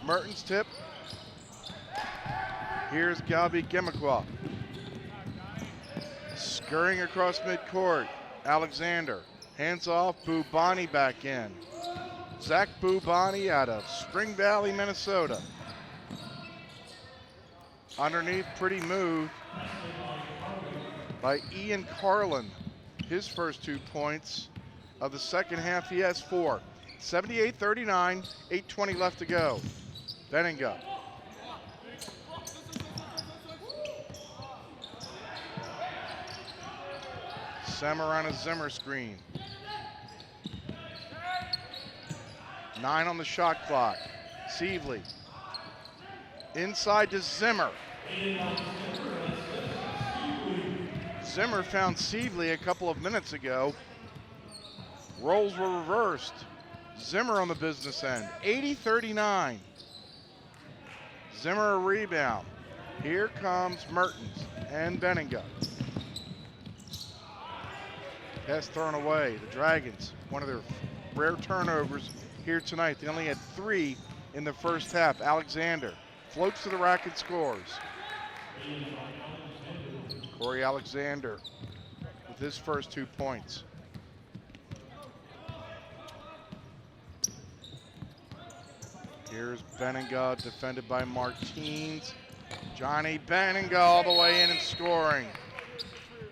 Mertens tip. Here's Gabi Gimmickaw. Scurrying across midcourt. Alexander. Hands off. Bubani back in. Zach Bubani out of Spring Valley, Minnesota. Underneath, pretty move by Ian Carlin. His first 2 points of the second half. He has 4. 78-39, 8:20 left to go. Benninga. Semmer on a Zimmer screen. 9 on the shot clock. Sievely. Inside to Zimmer. Zimmer found Sievely a couple of minutes ago. Roles were reversed. Zimmer on the business end. 80-39. Zimmer a rebound. Here comes Mertens and Benninga. Pass thrown away. The Dragons, one of their rare turnovers here tonight. They only had 3 in the first half. Alexander floats to the rack and scores. Corey Alexander with his first 2 points. Here's Benninga, defended by Martins. Johnny Benninga all the way in and scoring.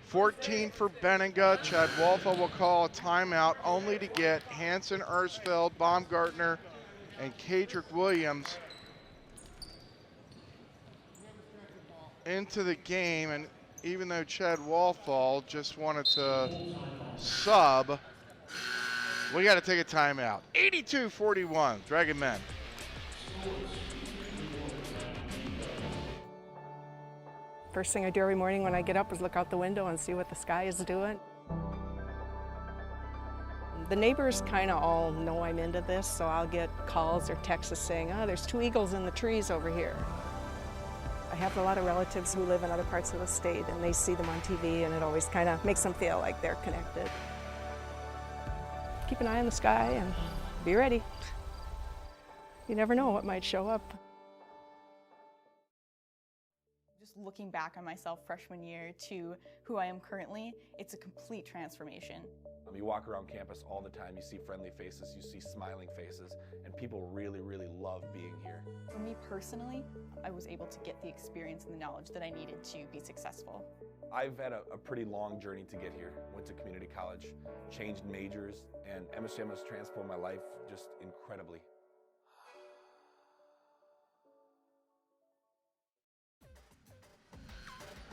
14 for Benninga. Chad Walfa will call a timeout only to get Hanson, Ersfeld, Baumgartner, and Kadrick Williams into the game. And even though Chad Walfall just wanted to sub, we got to take a timeout. 82-41, Dragon Men.
First thing I do every morning when I get up is look out the window and see what the sky is doing. The neighbors kind of all know I'm into this, so I'll get calls or texts saying, oh, there's 2 eagles in the trees over here. I have a lot of relatives who live in other parts of the state, and they see them on TV, and it always kind of makes them feel like they're connected. Keep an eye on the sky and be ready. You never know what might show up.
Just looking back on myself freshman year to who I am currently, it's a complete transformation.
You walk around campus all the time, you see friendly faces, you see smiling faces, and people really, really love being here.
For me personally, I was able to get the experience and the knowledge that I needed to be successful.
I've had a pretty long journey to get here. Went to community college, changed majors, and MSUM has transformed my life just incredibly.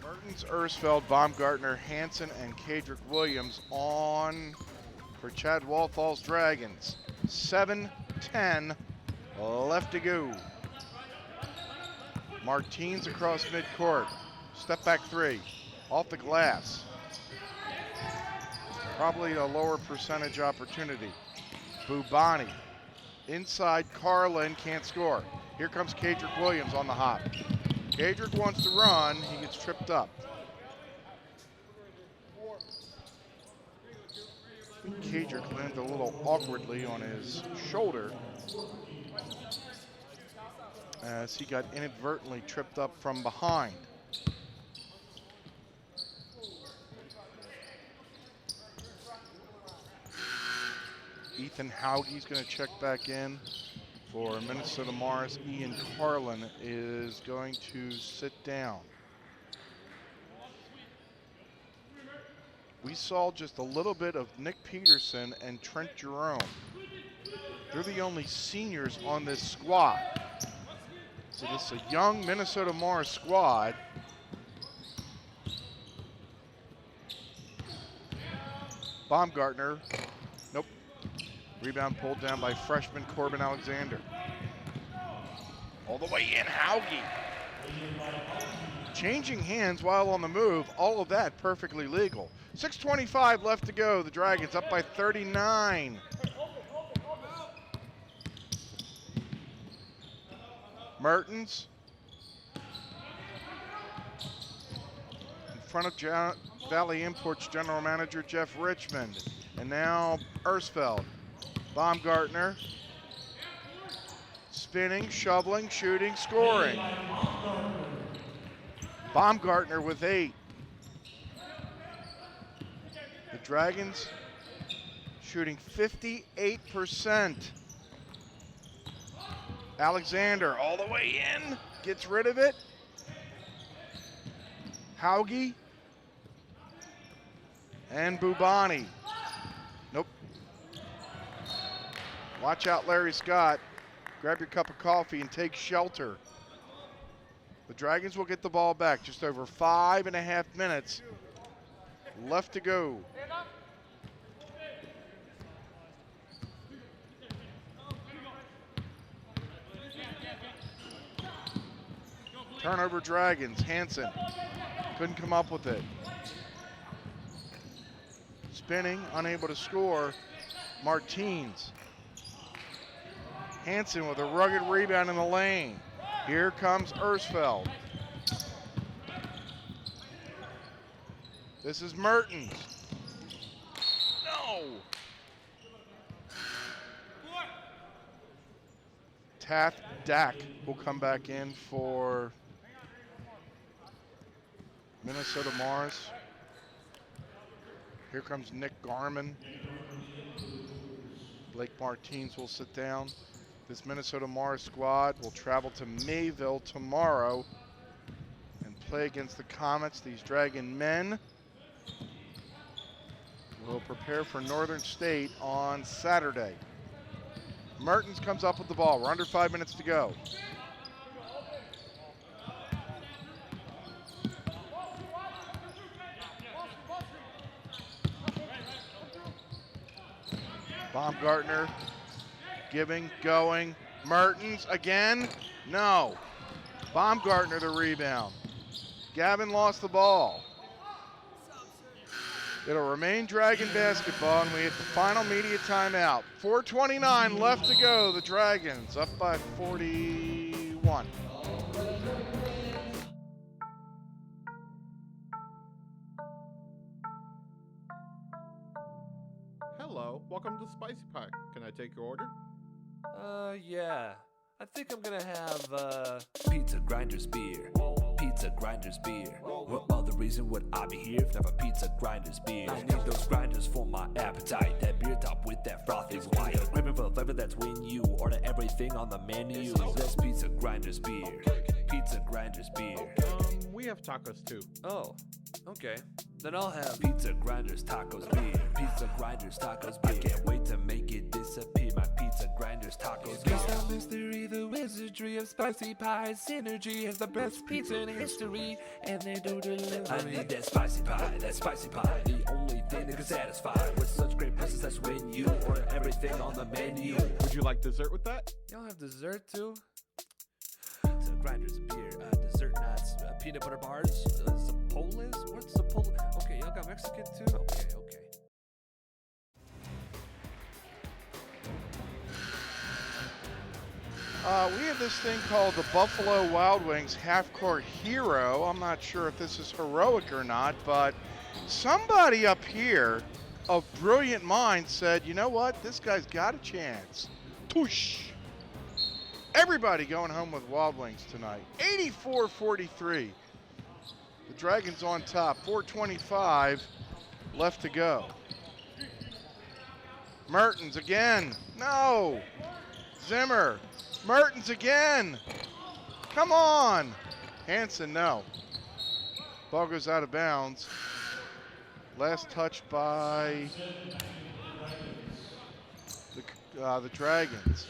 Mertens, Ersfeld, Baumgartner, Hanson, and Kadrick Williams on for Chad Walfall's Dragons. 7:10 left to go. Martins across midcourt. Step back 3. Off the glass. Probably a lower percentage opportunity. Bubani. Inside, Carlin can't score. Here comes Kadrick Williams on the hop. Kadrick wants to run, he gets tripped up. Kadrick landed a little awkwardly on his shoulder as he got inadvertently tripped up from behind. Ethan Hauge's going to check back in. For Minnesota Morris, Ian Carlin is going to sit down. We saw just a little bit of Nick Peterson and Trent Jerome. They're the only seniors on this squad. So this is a young Minnesota Morris squad. Baumgartner. Nope. Rebound pulled down by freshman Corbin Alexander. All the way in, Hauge. Changing hands while on the move, all of that perfectly legal. 6:25 left to go. The Dragons up by 39. Mertens. In front of Valley Imports General Manager Jeff Richmond. And now Ersfeld. Baumgartner, spinning, shoveling, shooting, scoring. Baumgartner with 8. The Dragons shooting 58%. Alexander all the way in, gets rid of it. Hauge and Bubani. Nope. Watch out, Larry Scott. Grab your cup of coffee and take shelter. The Dragons will get the ball back. Just over 5.5 minutes left to go. Turnover Dragons. Hanson couldn't come up with it. Spinning, unable to score. Martins. Hanson with a rugged rebound in the lane. Here comes Ersfeld. This is Mertens. No! Taft Dak will come back in for Minnesota Morris. Here comes Nick Garman. Blake Martins will sit down. This Minnesota Morris squad will travel to Mayville tomorrow and play against the Comets. These Dragon men will prepare for Northern State on Saturday. Mertens comes up with the ball. We're under 5 minutes to go. Baumgartner giving, going. Mertens again. No. Baumgartner the rebound. Gavin lost the ball. It'll remain Dragon basketball, and we hit the final media timeout. 4:29 left to go. The Dragons up by 41.
Hello, welcome to Spicy Pie. Can I take your order?
Yeah. I think I'm gonna have, Pizza Grinders beer. Pizza Grinders beer. What other reason would I be here if never Pizza Grinders beer? I need those grinders for my appetite. That beer top with that frothy white. Craving for the flavor, that's when you order everything on the menu. That's Pizza Grinders beer. Pizza Grinders beer.
We have tacos too.
Oh, okay. Then I'll have Pizza Grinders tacos beer. Pizza Grinders tacos beer. I can't wait to make it disappear. My Pizza Grinders tacos beer. It's the mystery, the wizardry of Spicy Pie. Synergy is the best pizza in history, and they do delivery. I need that spicy pie, the only thing that can satisfy. With such great prices, that's when you order everything on the menu.
Would you like dessert with that?
Y'all have dessert too? Pizza Grinders beer, dessert nuts, peanut butter bars, Zapolas? What's Zapola? Okay, y'all got Mexican too? Okay.
We have this thing called the Buffalo Wild Wings Half-Court Hero. I'm not sure if this is heroic or not, but somebody up here of brilliant mind said, you know what, this guy's got a chance. Tush! Everybody going home with Wild Wings tonight. 84-43. The Dragons on top. 4:25 left to go. Mertens again. No! Zimmer. Mertens again. Come on. Hansen, no. Ball goes out of bounds. Last touch by the Dragons.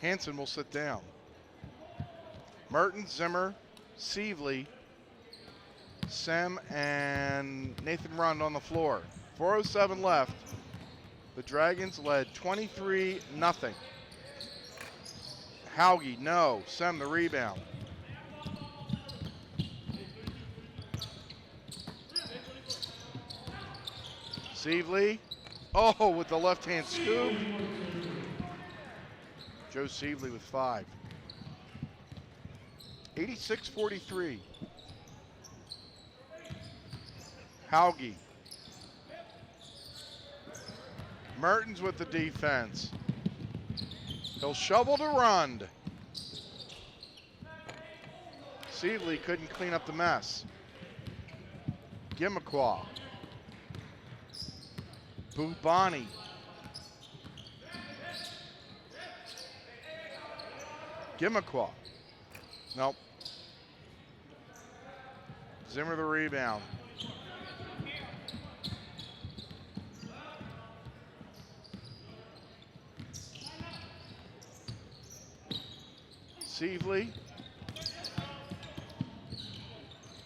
Hansen will sit down. Mertens, Zimmer, Sievely, Sem, and Nathan Rund on the floor. 4:07 left. The Dragons led 23-0. Hauge, no. Sem the rebound. Sievely. Oh, with the left-hand scoop. Joe Sievely with 5. 86-43. Hauge. Mertens with the defense. He'll shovel to Rund. Sievely couldn't clean up the mess. Gimmicqua. Bubani. Gimmicqua. Nope. Zimmer the rebound. Sievely.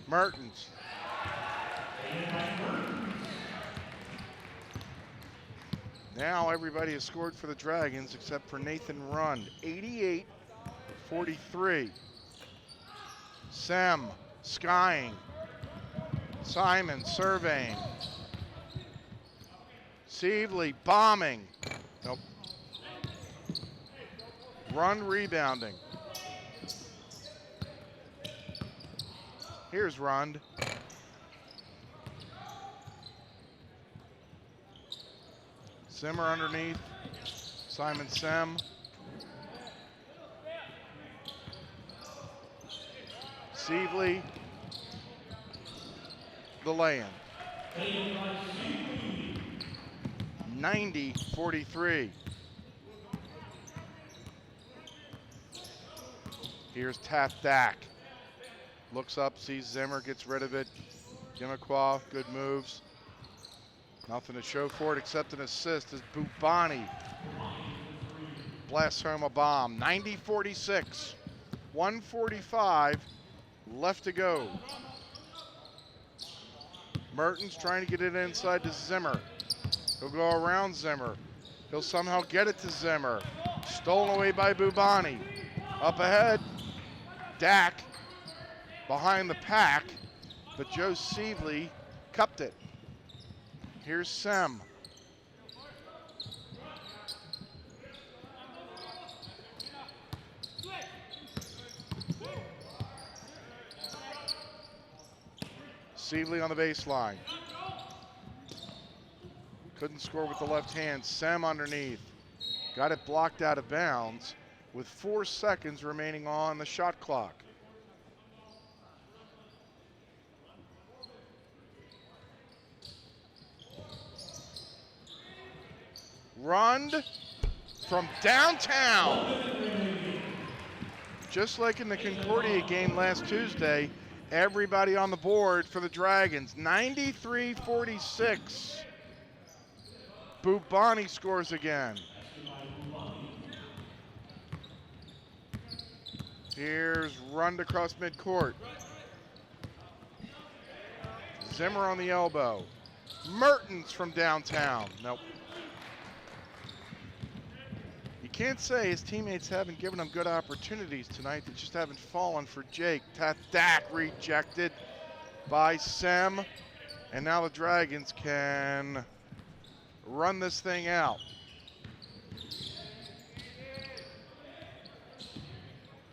Mertens. Now everybody has scored for the Dragons except for Nathan Rund. 88-43. Sem skying. Simon surveying. Sievely bombing. Nope. Rund rebounding. Here's Rund. Zimmer underneath. Simon Sem. Sievely. The lay-in. 90-43. Here's Taft Dak. Looks up, sees Zimmer, gets rid of it. Gimmicqua, good moves. Nothing to show for it except an assist as Bubani blasts home a bomb. 90-46, 145 left to go. Mertens trying to get it inside to Zimmer. He'll go around Zimmer. He'll somehow get it to Zimmer. Stolen away by Bubani. Up ahead, Dak behind the pack, but Joe Seeley cupped it. Here's Sem. Seeley on the baseline. Couldn't score with the left hand. Sem underneath. Got it blocked out of bounds with 4 seconds remaining on the shot clock. Run from downtown. Just like in the Concordia game last Tuesday, everybody on the board for the Dragons. 93-46. Bubani scores again. Here's Rund across midcourt. Zimmer on the elbow. Mertens from downtown. Nope. You can't say his teammates haven't given him good opportunities tonight. They just haven't fallen for Jake. Dak rejected by Sem. And now the Dragons can run this thing out.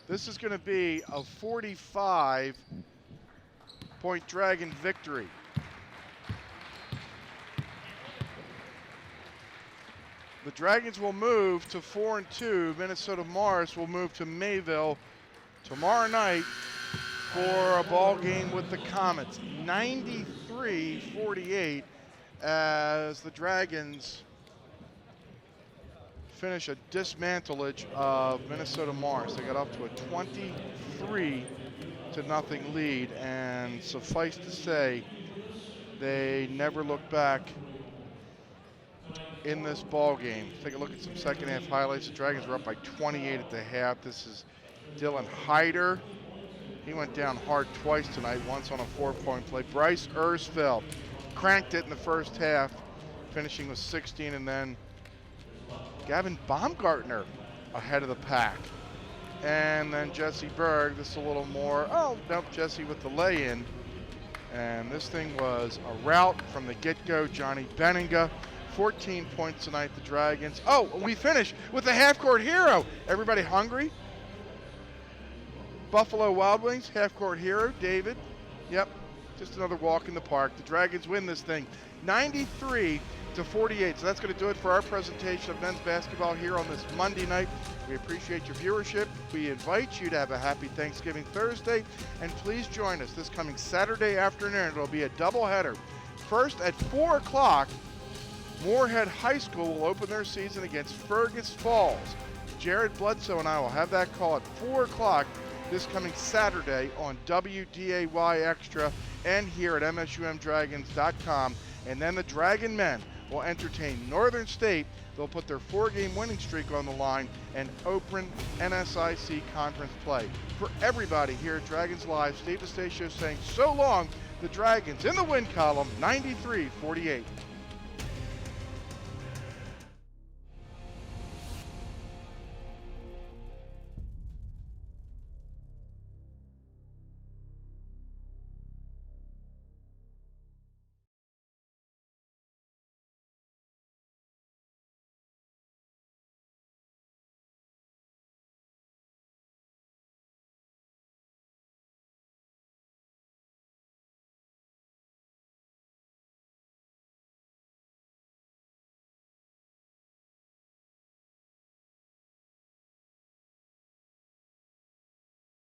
This is going to be a 45-point Dragon victory. The Dragons will move to 4-2. Minnesota Morris will move to Mayville tomorrow night for a ball game with the Comets. 93-48 as the Dragons finish a dismantlage of Minnesota Morris. They got up to a 23-0 lead, and suffice to say, they never looked back in this ball game. Take a look at some second half highlights. The Dragons were up by 28 at the half. This is Dylan Hyder. He went down hard twice tonight, once on a 4-point play. Bryce Ersfeld cranked it in the first half, finishing with 16, and then Gavin Baumgartner ahead of the pack. And then Jesse Berg, this is a little more, oh, nope, Jesse with the lay-in. And this thing was a rout from the get-go. Johnny Benninga, 14 points tonight, the Dragons. Oh, we finish with the half-court hero. Everybody hungry? Buffalo Wild Wings, half-court hero, David. Yep, just another walk in the park. The Dragons win this thing 93-48. So that's going to do it for our presentation of men's basketball here on this Monday night. We appreciate your viewership. We invite you to have a happy Thanksgiving Thursday. And please join us this coming Saturday afternoon. It'll be a doubleheader. First at 4 o'clock, Moorhead High School will open their season against Fergus Falls. Jared Bledsoe and I will have that call at 4 o'clock this coming Saturday on WDAY Extra and here at MSUMDragons.com. And then the Dragon men will entertain Northern State. They'll put their 4-game winning streak on the line and open NSIC conference play. For everybody here at Dragons Live, Steve DeStacio saying so long, the Dragons in the win column, 93-48.